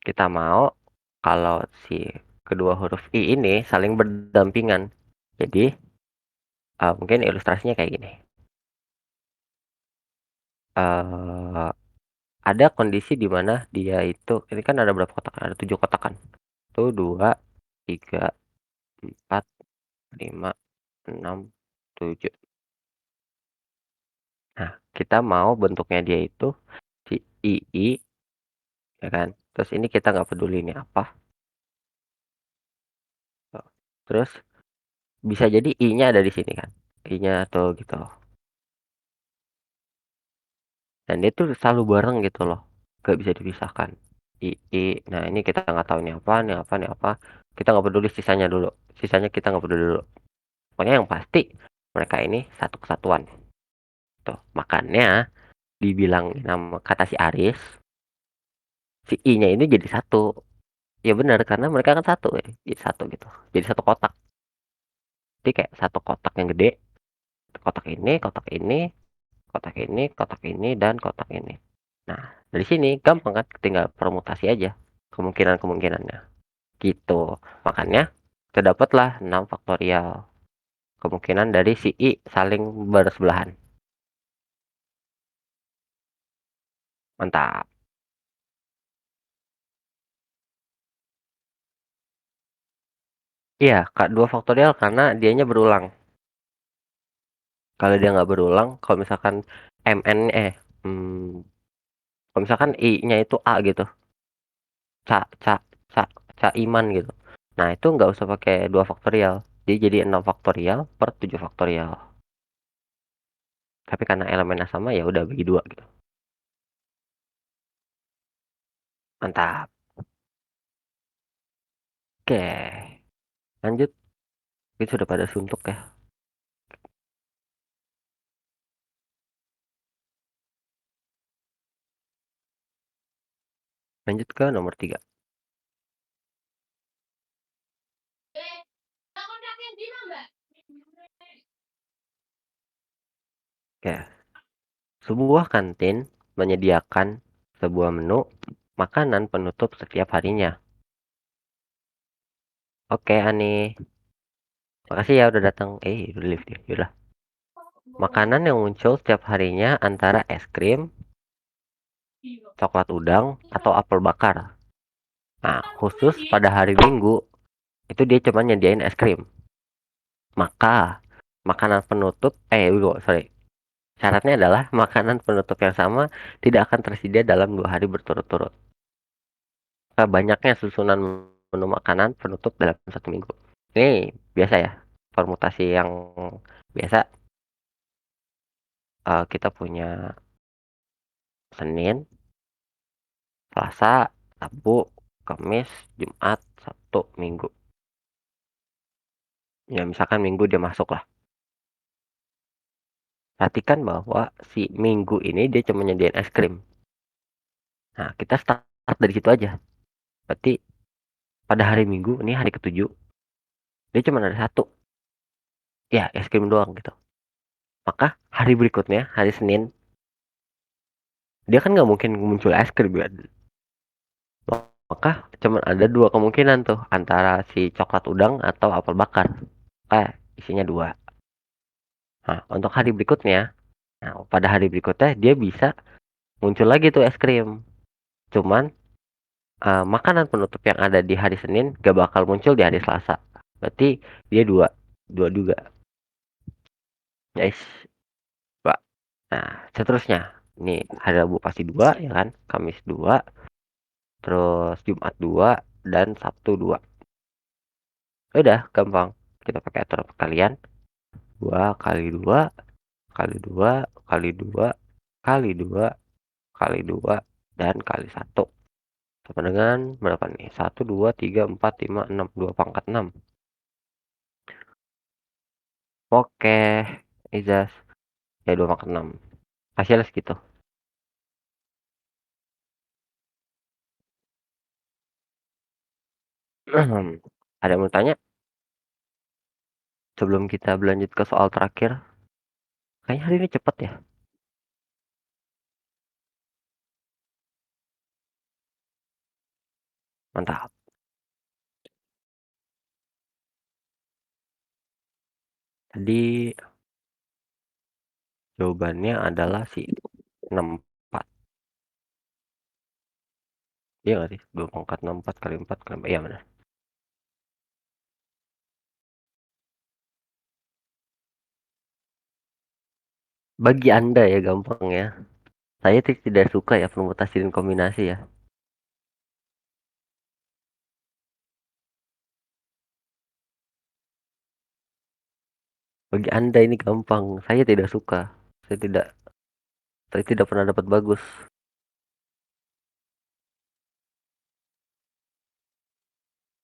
kita mau kalau si kedua huruf I ini saling berdampingan. Jadi, mungkin ilustrasinya kayak gini. Eee, ada kondisi di mana dia itu ini kan ada berapa kotak? Ada 7 kotak kan? 2, 3, 4, 5, 6, 7. Nah, kita mau bentuknya dia itu si II, ya kan? Terus ini kita nggak peduli ini apa. Terus bisa jadi I-nya ada di sini kan? I-nya tuh gitu. Dan dia tuh selalu bareng gitu loh. Nggak bisa dipisahkan. I. Nah, ini kita nggak tahu ini apa, ini apa, ini apa. Kita nggak peduli sisanya dulu. Sisanya kita nggak peduli dulu. Pokoknya yang pasti mereka ini satu kesatuan. Tuh, makanya dibilang nama kata si Aris, si I-nya ini jadi satu. Ya benar karena mereka kan satu ya. Jadi satu gitu. Jadi satu kotak. Jadi kayak satu kotak yang gede kotak ini, kotak ini, kotak ini, kotak ini, dan kotak ini. Nah, dari sini gampang kan, tinggal permutasi aja kemungkinan-kemungkinannya. Gitu. Makanya terdapatlah 6 faktorial. Kemungkinan dari si I saling bersebelahan. Mantap. Iya, Kak, 2 faktorial karena dianya berulang. Kalau dia nggak berulang, kalau misalkan MN kalau misalkan I-nya itu A gitu, ca ca ca caiman gitu. Nah, itu nggak usah pakai 2 faktorial. Dia jadi 6 faktorial per 7 faktorial. Tapi karena elemennya sama ya udah bagi 2 gitu. Mantap. Oke, lanjut. Itu sudah pada suntuk ya. Lanjut ke nomor 3. Oke. Sebuah kantin menyediakan sebuah menu makanan penutup setiap harinya. Oke, Ani. Makasih ya udah datang. Udah lift ya. Yaudah. Makanan yang muncul setiap harinya antara es krim, coklat udang, atau apel bakar. Nah, khusus pada hari Minggu, itu dia cuma nyediain es krim. Maka, makanan penutup, sorry. Syaratnya adalah makanan penutup yang sama tidak akan tersedia dalam 2 hari berturut-turut. Banyaknya susunan menu makanan penutup dalam 1 minggu. Ini biasa ya, permutasi yang biasa. Kita punya Senin, Selasa, Rabu, Kamis, Jumat, Sabtu, Minggu. Ya misalkan Minggu dia masuk lah. Perhatikan bahwa si Minggu ini dia cuma nyediain es krim. Nah, kita start dari situ aja. Berarti pada hari Minggu, ini hari ke-7, dia cuma ada satu. Ya, es krim doang gitu. Maka hari berikutnya, hari Senin, dia kan nggak mungkin muncul es krim kan. Maka cuma ada 2 kemungkinan tuh, antara si coklat udang atau apel bakar. Isinya 2. Nah, untuk hari berikutnya, nah pada hari berikutnya dia bisa muncul lagi tuh es krim. Cuman makanan penutup yang ada di hari Senin gak bakal muncul di hari Selasa. Berarti dia 2, 2 juga. Guys, 2. Nah, seterusnya. Ini hari Rabu pasti 2 ya kan? Kamis 2, terus Jumat 2, dan Sabtu 2. Udah, gampang. Kita pakai aturan perkalian. 2 kali 2 kali 2 kali 2 kali 2 kali 2 dan kali 1. Sama dengan berapa nih? 1, 2, 3, 4, 5, 6. 2 pangkat 6. Oke, Izas. Ya 2 pangkat 6. Hasilnya segitu. Ada yang mau tanya? Sebelum kita berlanjut ke soal terakhir. Kayaknya hari ini cepet ya. Mantap. Tadi jawabannya adalah si 64. Iya nggak sih? 2 pangkat 64 kali 4 kali 4. Iya benar. Bagi Anda ya gampang ya. Saya tidak suka ya permutasi dan kombinasi ya. Bagi Anda ini gampang. Saya tidak suka. Saya tidak saya tidak pernah dapat bagus.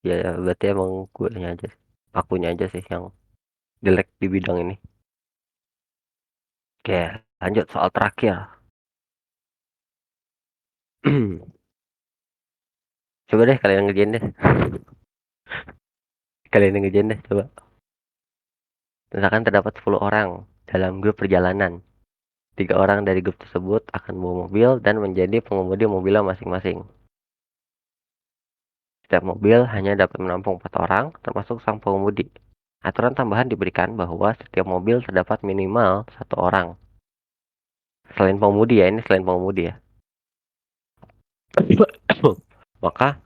Ya, ya berarti emang gue aja. Akunya aja sih yang jelek di bidang ini. Oke, lanjut soal terakhir. Coba deh kalian ngerjain deh. Kalian yang ngerjain deh coba. Misalkan terdapat 10 orang. dalam grup perjalanan. 3 orang dari grup tersebut akan membawa mobil dan menjadi pengemudi mobilnya masing-masing. Setiap mobil hanya dapat menampung 4 orang, termasuk sang pengemudi. Aturan tambahan diberikan bahwa setiap mobil terdapat minimal 1 orang. Selain pengemudi ya, ini selain pengemudi ya. Maka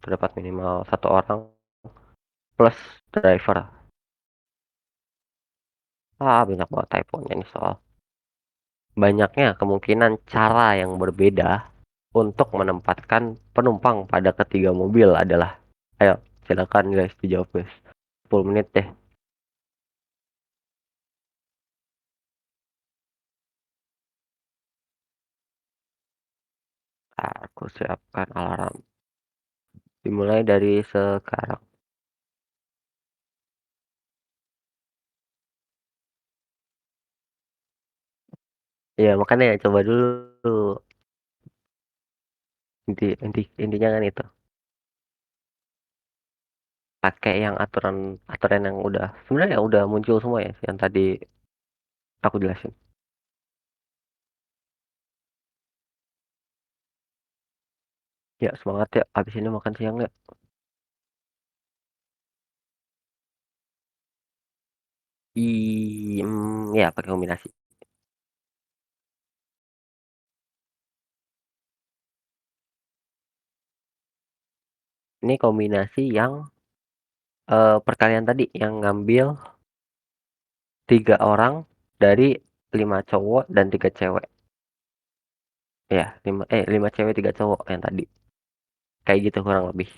terdapat minimal 1 orang plus driver. Banyak banget typo-nya nih soal. Banyaknya kemungkinan cara yang berbeda untuk menempatkan penumpang pada ketiga mobil adalah. Ayo, silakan guys dijawab guys. 10 menit deh. Aku siapkan alarm. Dimulai dari sekarang. Ya, makanya coba dulu. Intinya kan itu. Pakai yang aturan yang udah sebenarnya udah muncul semua ya yang tadi aku jelasin. Ya, semangat ya. Habis ini makan siang ya. Ya pakai kombinasi. Ini kombinasi yang perkalian tadi yang ngambil 3 orang dari 5 cowok dan 3 cewek. Ya, 5 cewek 3 cowok yang tadi. Kayak gitu kurang lebih.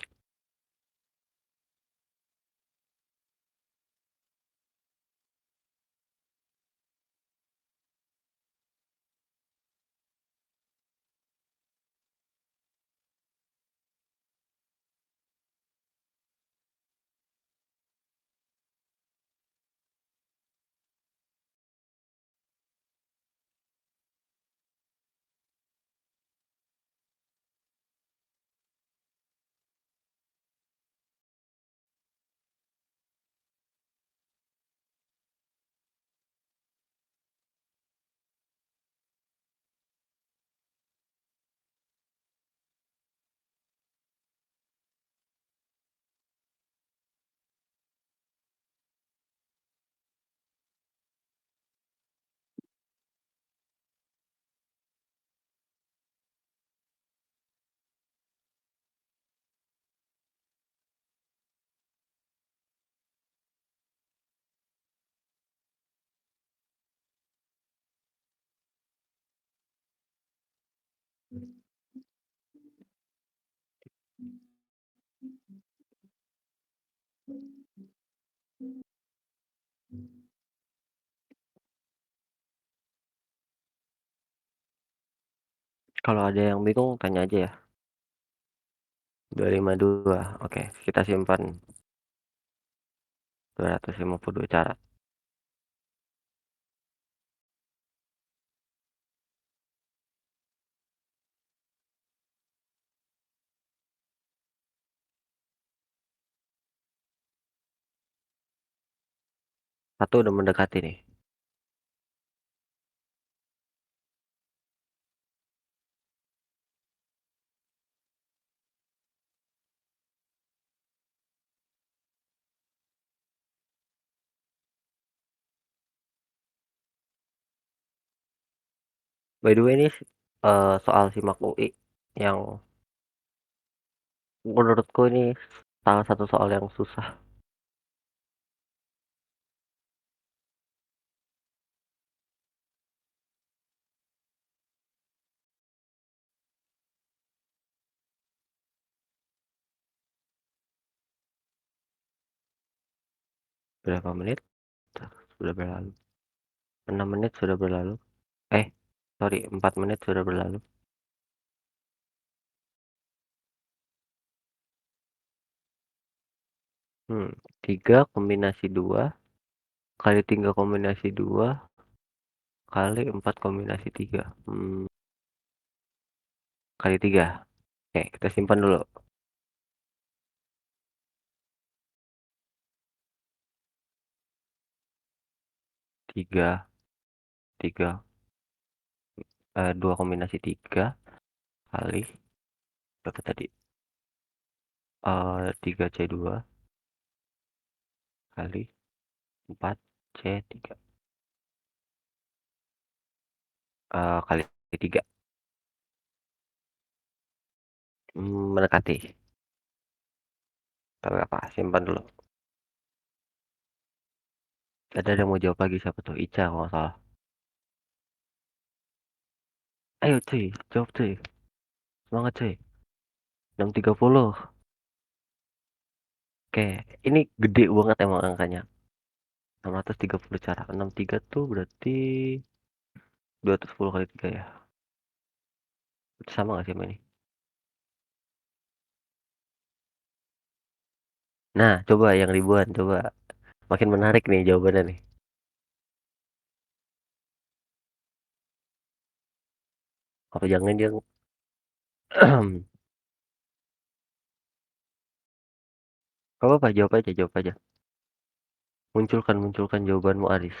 Kalau ada yang bingung tanya aja ya. 252. Oke, kita simpan 252 cara. Satu udah mendekati nih. By the way ini soal simak UI yang menurutku ini salah satu soal yang susah. Berapa menit? Sudah berlalu. 6 menit sudah berlalu. Eh, sorry, 4 menit sudah berlalu. 3 kombinasi 2 kali 3 kombinasi 2 kali 4 kombinasi 3. Kali 3. Oke, kita simpan dulu. 3, 3, 2 kombinasi 3 kali berapa tadi? 3C2 kali 4C3 kali 3. Mendekati. Tapi apa? Simpan dulu. Ada yang mau jawab lagi siapa tuh? Ica kalau nggak salah. Ayo cuy, jawab cuy. Semangat cuy. 630. Oke, ini gede banget emang angkanya. 630 cara. 63 tuh berarti 210 kali 3 ya. Itu sama nggak sih sama ini? Nah, coba yang ribuan, coba. Makin menarik nih jawabannya nih. Apa jangan yang apa jawab aja, jawab aja. Munculkan jawabanmu Aris.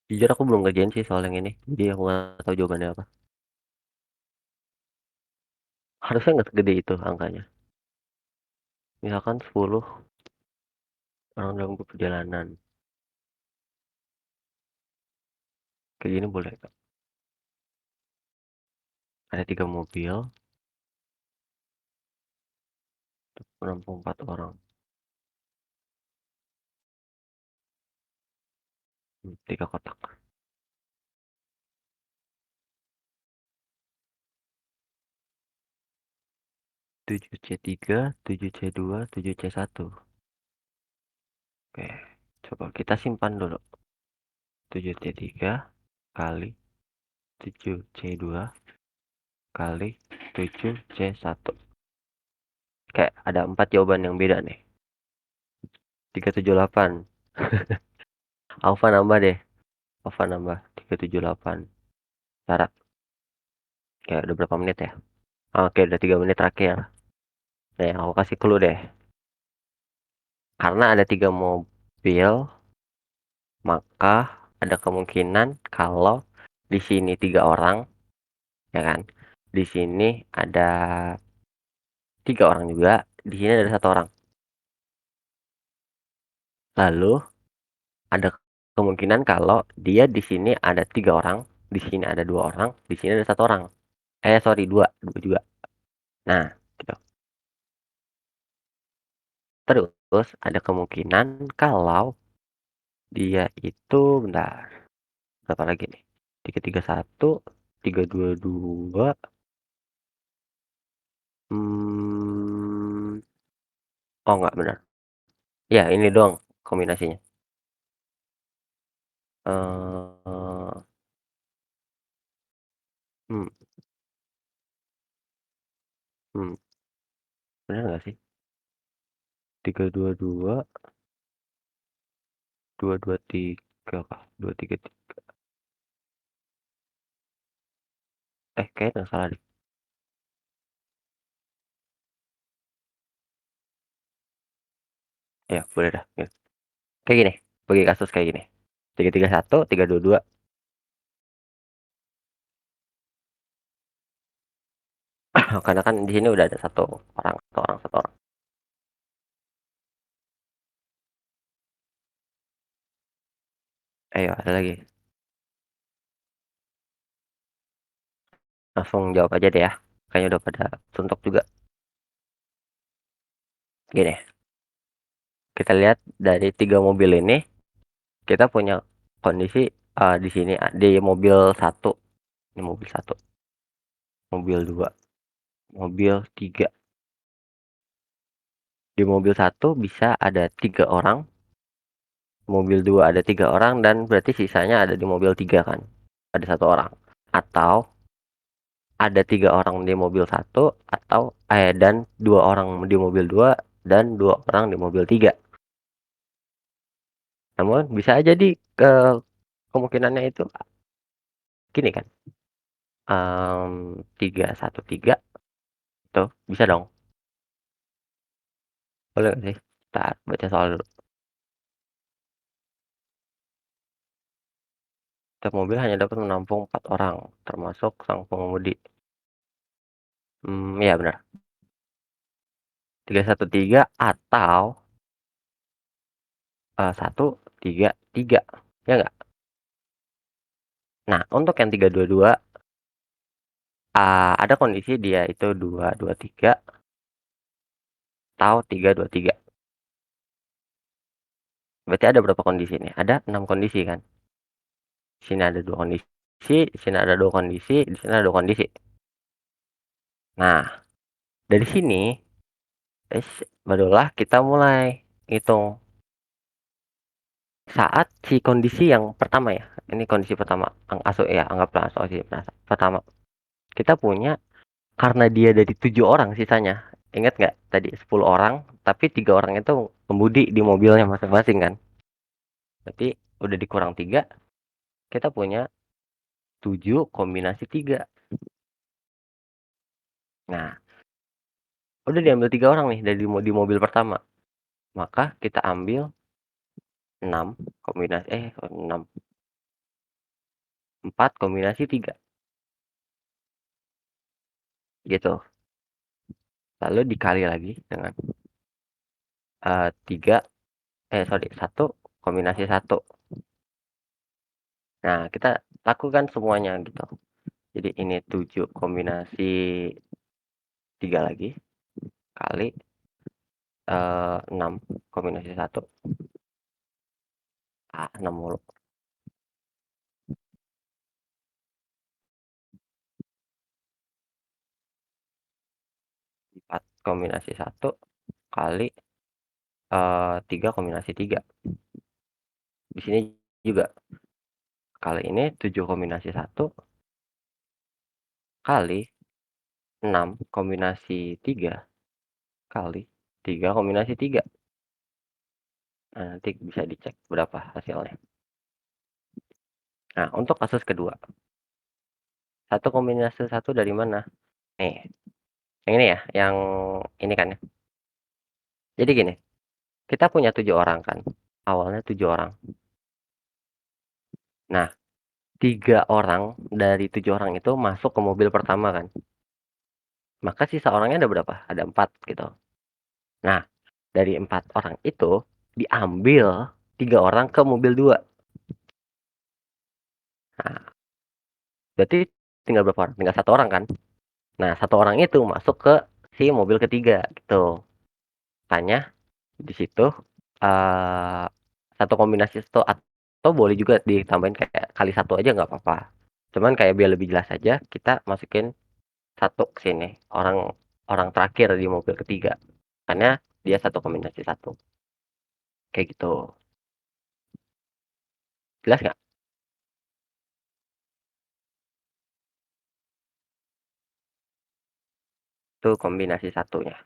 Jujur aku belum ngerjain sih soal yang ini. Jadi aku nggak tahu jawabannya apa. Harusnya nggak segede itu angkanya. Misalkan 10 orang dalam perjalanan. Kayak gini boleh. Ada 3 mobil, 64 orang. 3 kotak. 7C3, 7C2, 7C1. Oke, coba kita simpan dulu. 7C3 kali 7C2 kali 7C1. Kayak ada 4 jawaban yang beda nih. 378. Alfa nambah deh. Alfa nambah 378. Syarat. Kayak udah berapa menit ya? Oke, udah 3 menit terakhir. Nih, aku kasih clue deh. Karena ada 3 mobil, maka ada kemungkinan kalau di sini 3 orang, ya kan? Di sini ada 3 orang juga, di sini ada 1 orang. Lalu ada kemungkinan kalau dia di sini ada 3 orang, di sini ada 2 orang, di sini ada 1 orang. Sorry, 2 juga. Nah, gitu. Terus ada kemungkinan kalau dia itu bentar, berapa lagi nih? 331, 322, hmm, oh nggak benar. Ya ini doang kombinasinya. Eh, hmm, hmm, benar nggak sih? 322, 223 kah? 233. Kayaknya nggak salah deh. Ya boleh dah. Ya. Kayak gini, bagi kasus kayak gini. 331, 322. Karena kan di sini udah ada 1 orang, 1 orang, 1 orang. Ayo ada lagi. Langsung jawab aja deh ya. Kayaknya udah pada suntuk juga. Gini, kita lihat dari 3 mobil ini, kita punya kondisi di sini di mobil 1, ini mobil 1, mobil 2, mobil 3. Di mobil 1 bisa ada 3 orang, mobil 2 ada 3 orang, dan berarti sisanya ada di mobil 3 kan. Ada 1 orang. Atau ada 3 orang di mobil 1 atau dan 2 orang di mobil 2 dan 2 orang di mobil 3. Namun bisa aja kemungkinannya itu gini kan, 3, 1, 3 tuh, bisa dong. Boleh nggak sih? Entar baca soal dulu. Setiap mobil hanya dapat menampung 4 orang, termasuk sang pengemudi. Iya benar. 3, 1, 3 atau 1, 3, 3, ya nggak? Nah, untuk yang 3, 2, 2, ada kondisi dia itu 2, 2, 3 atau 3, 2, 3. Berarti ada berapa kondisi nih? Ada 6 kondisi kan? Di sini ada 2 kondisi, di sini ada 2 kondisi, di sini ada 2 kondisi. Nah, dari sini barulah kita mulai hitung. Saat si kondisi yang pertama ya, ini kondisi pertama, anggaplah asumsi pertama. Kita punya karena dia dari 7 orang sisanya. Ingat nggak tadi 10 orang, tapi 3 orang itu kemudi di mobilnya masing-masing kan? Berarti udah dikurang 3, kita punya 7 kombinasi 3. Nah, udah diambil 3 orang nih dari di mobil pertama. Maka kita ambil 6 kombinasi 6, 4 kombinasi 3 gitu. Lalu dikali lagi dengan 3 1 kombinasi 1. Nah, kita lakukan semuanya gitu. Jadi ini 7 kombinasi 3 lagi kali 6 kombinasi 1. 6 mulu. 4 kombinasi 1 kali 3 kombinasi 3. Di sini juga kali ini 7 kombinasi 1 kali 6 kombinasi 3 kali 3 kombinasi 3. Nah, nanti bisa dicek berapa hasilnya. Nah, untuk kasus kedua, 1 kombinasi 1 dari mana? Nih, yang ini ya, yang ini kan ya. Jadi gini, kita punya 7 orang kan, awalnya 7 orang. Nah, 3 orang dari 7 orang itu masuk ke mobil pertama kan. Maka sisa orangnya ada berapa? Ada 4 gitu. Nah, dari 4 orang itu diambil 3 orang ke mobil 2. Nah, berarti tinggal berapa orang? Tinggal 1 orang kan. Nah, 1 orang itu masuk ke si mobil ketiga gitu. Makanya di situ, eee, 1 kombinasi itu atau boleh juga ditambahin kayak kali 1 aja nggak apa-apa. Cuman kayak biar lebih jelas aja kita masukin 1 ke sini, orang orang terakhir di mobil ketiga. Makanya dia 1 kombinasi 1, kayak gitu. Jelas nggak? Itu kombinasi satunya.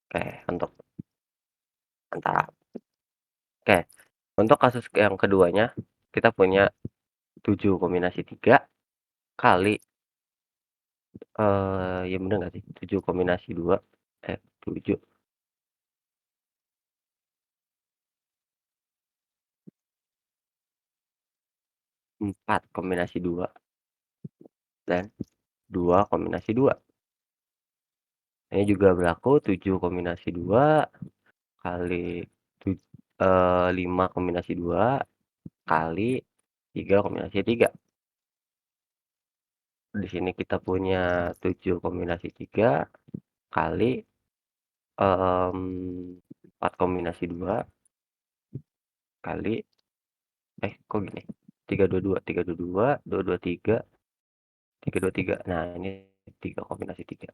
Oke, mantap. Oke, untuk kasus yang keduanya, kita punya 7 kombinasi 3 kali, ya bener nggak sih? 7 kombinasi 2, 7, 4 kombinasi 2 dan 2 kombinasi 2. Ini juga berlaku 7 kombinasi 2 kali 5 kombinasi 2 kali 3 kombinasi 3. Di sini kita punya 7 kombinasi 3 kali, 4 kombinasi 2 kali kok gini? 3, 2, 2, 3, 2, 2, 2, 2, 3, 3, 2, 3. Nah, ini 3 kombinasi 3.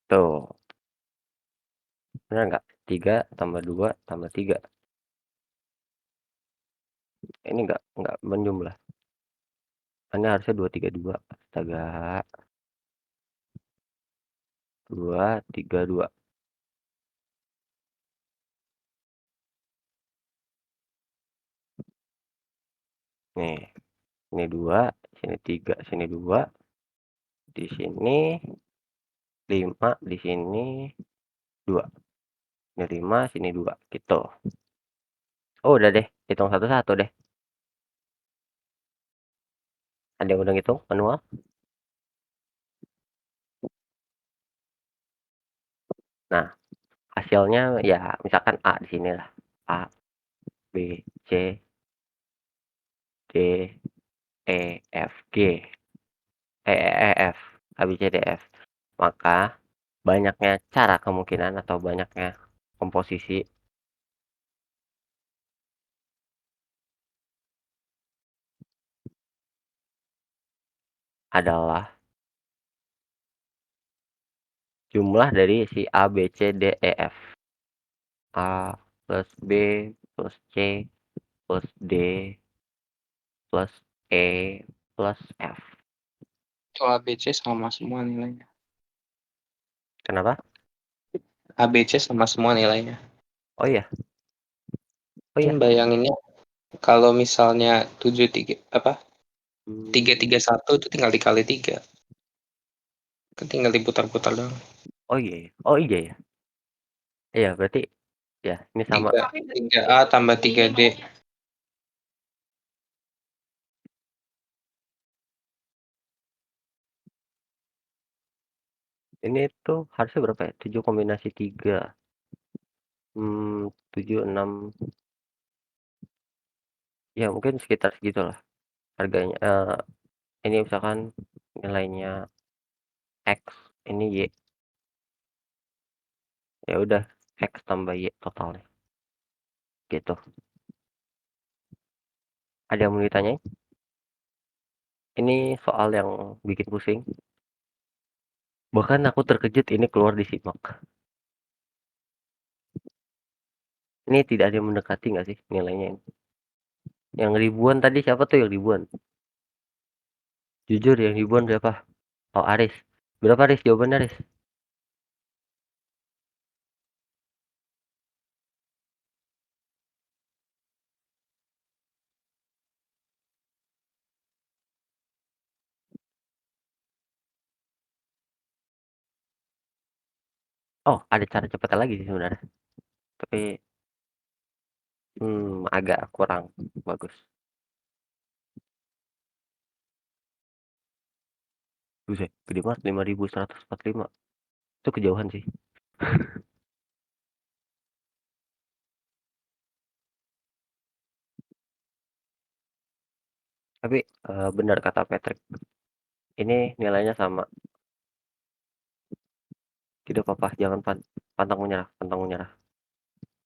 Tuh, bener nggak? 3 tambah 2 tambah 3. Ini nggak menjumlah. Ini harusnya 2, 3, 2. Astaga. 2, 3, 2. Nih, ini 2, sini 3, sini 2, di sini 5, di sini 2. Ini 5, sini 2, gitu. Oh, udah deh, hitung satu-satu deh. Ada yang udah ngitung manual? Nah, hasilnya ya misalkan A di sini lah. A, B, C, D, E, F, G. F, A, B, C, D, F. Maka banyaknya cara kemungkinan atau banyaknya komposisi adalah jumlah dari si A, B, C, D, E, F. A plus B plus C plus D plus E plus F. Itu ABC sama semua nilainya. Kenapa? ABC sama semua nilainya. Oh iya. Oh iya. Kan bayanginnya kalau misalnya 3, 1 itu tinggal dikali 3. Kan tinggal diputar-putar doang. Oh iya. Oh iya ya. Iya, berarti ya ini sama. 3A tambah 3D. Ini tuh harusnya berapa ya? 7 kombinasi 3. 7, 6. Ya mungkin sekitar segitulah harganya. Ini misalkan nilainya X, ini Y. Ya udah, X tambah Y totalnya. Gitu. Ada yang mau ditanyain? Ini soal yang bikin pusing. Bahkan aku terkejut ini keluar di simak. Ini tidak ada yang mendekati nggak sih nilainya ini? Yang ribuan tadi siapa tuh yang ribuan? Jujur yang ribuan berapa? Oh, Aris. Berapa Aris jawabannya Aris? Oh, ada cara cepatnya lagi sih sebenarnya. Tapi agak kurang bagus. Buset, gede banget 5.145. Itu kejauhan sih. Tapi benar kata Patrick. Ini nilainya sama. Tidak apa-apa, jangan pantang menyerah, pantang menyerah.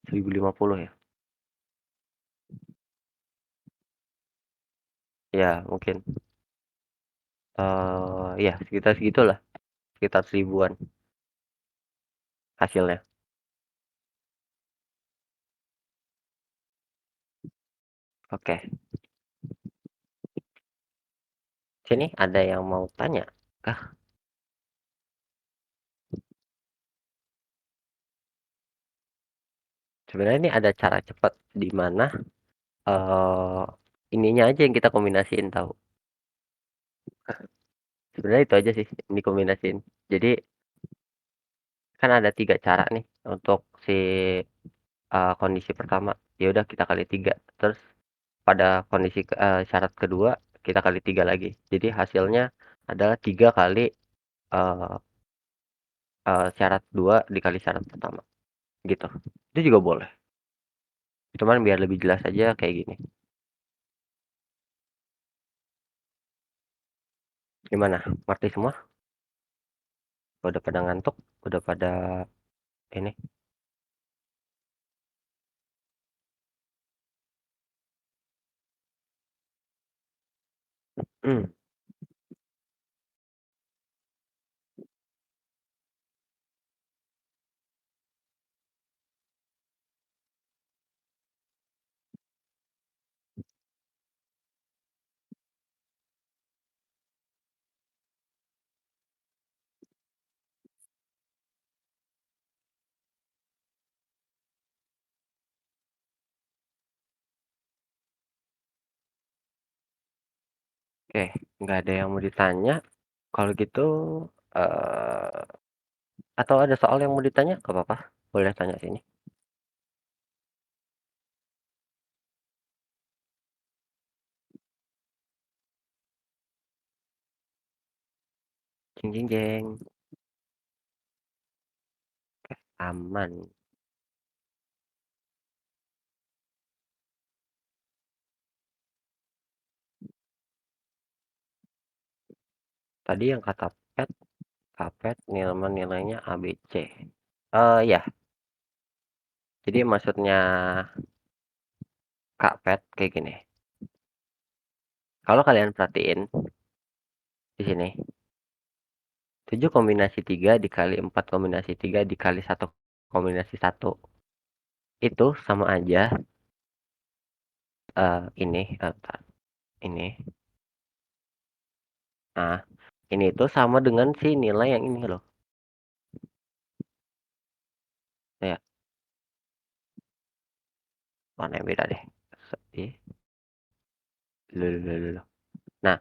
1050 ya. Ya, mungkin ya sekitar segitulah. Sekitar 1000-an hasilnya. Oke. Sini ada yang mau tanya kah? Sebenarnya ini ada cara cepat di mana ininya aja yang kita kombinasiin tahu. Sebenarnya itu aja sih yang dikombinasiin. Jadi kan ada 3 cara nih untuk si kondisi pertama. Ya udah kita kali 3. Terus pada kondisi syarat kedua kita kali 3 lagi. Jadi hasilnya adalah 3 kali eee syarat 2 dikali syarat pertama, gitu. Itu juga boleh. Cuman biar lebih jelas aja kayak gini. Gimana, ngerti semua? Udah pada ngantuk? Udah pada ini? Mmm. Oke, nggak ada yang mau ditanya. Kalau gitu, eee, atau ada soal yang mau ditanya? Nggak apa-apa, boleh tanya sini. Jeng jeng jeng. Aman. Tadi yang kata pet, Kapet nilainya A, B, C. Ya. Jadi maksudnya Kapet kayak gini. Kalau kalian perhatiin di sini, 7 kombinasi 3 dikali 4 kombinasi 3 dikali 1 kombinasi 1 itu sama aja, ini, bentar, ini. Nah, ini itu sama dengan si nilai yang ini loh. Ya, mana yang beda deh. Ih, loh. Nah,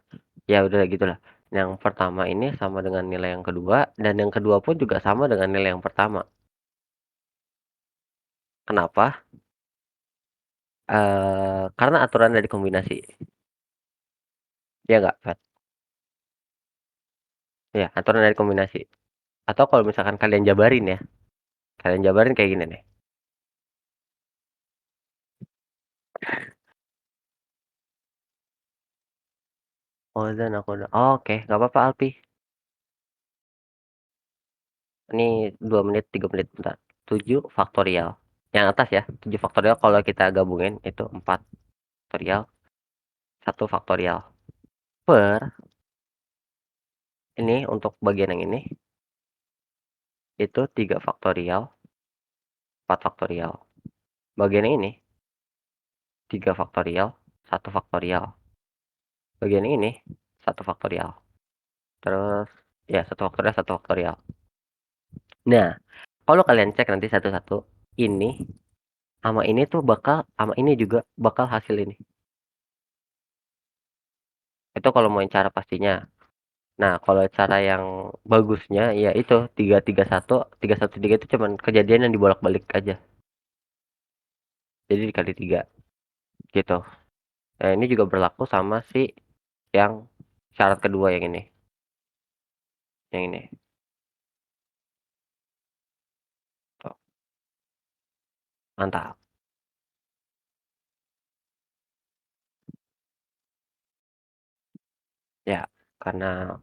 ya udah gitulah. Yang pertama ini sama dengan nilai yang kedua dan yang kedua pun juga sama dengan nilai yang pertama. Kenapa? Karena aturan dari kombinasi. Ya nggak, Fat? Ya, aturan dari kombinasi. Atau kalau misalkan kalian jabarin ya, kalian jabarin kayak gini nih. Oh, dan aku udah. Oh, oke, nggak apa-apa, Alpi. Ini 2 menit, 3 menit, bentar. 7 faktorial. Yang atas ya, 7 faktorial kalau kita gabungin itu 4 faktorial, 1 faktorial. Per, ini untuk bagian yang ini, itu 3 faktorial, 4 faktorial. Bagian yang ini, 3 faktorial, 1 faktorial. Bagian ini, 1 faktorial. Terus, ya 1 faktorial, 1 faktorial. Nah, kalau kalian cek nanti satu-satu, ini sama ini tuh bakal sama ini juga bakal hasil ini. Itu kalau mau cara pastinya. Nah, kalau cara yang bagusnya ya itu 3 3 1 3 1 3 itu cuman kejadian yang dibolak-balik aja. Jadi dikali 3 gitu. Nah, ini juga berlaku sama si yang syarat kedua yang ini. Yang ini. Tuh, mantap. Ya, karena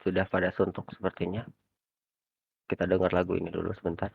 sudah pada suntuk sepertinya. Kita dengar lagu ini dulu sebentar.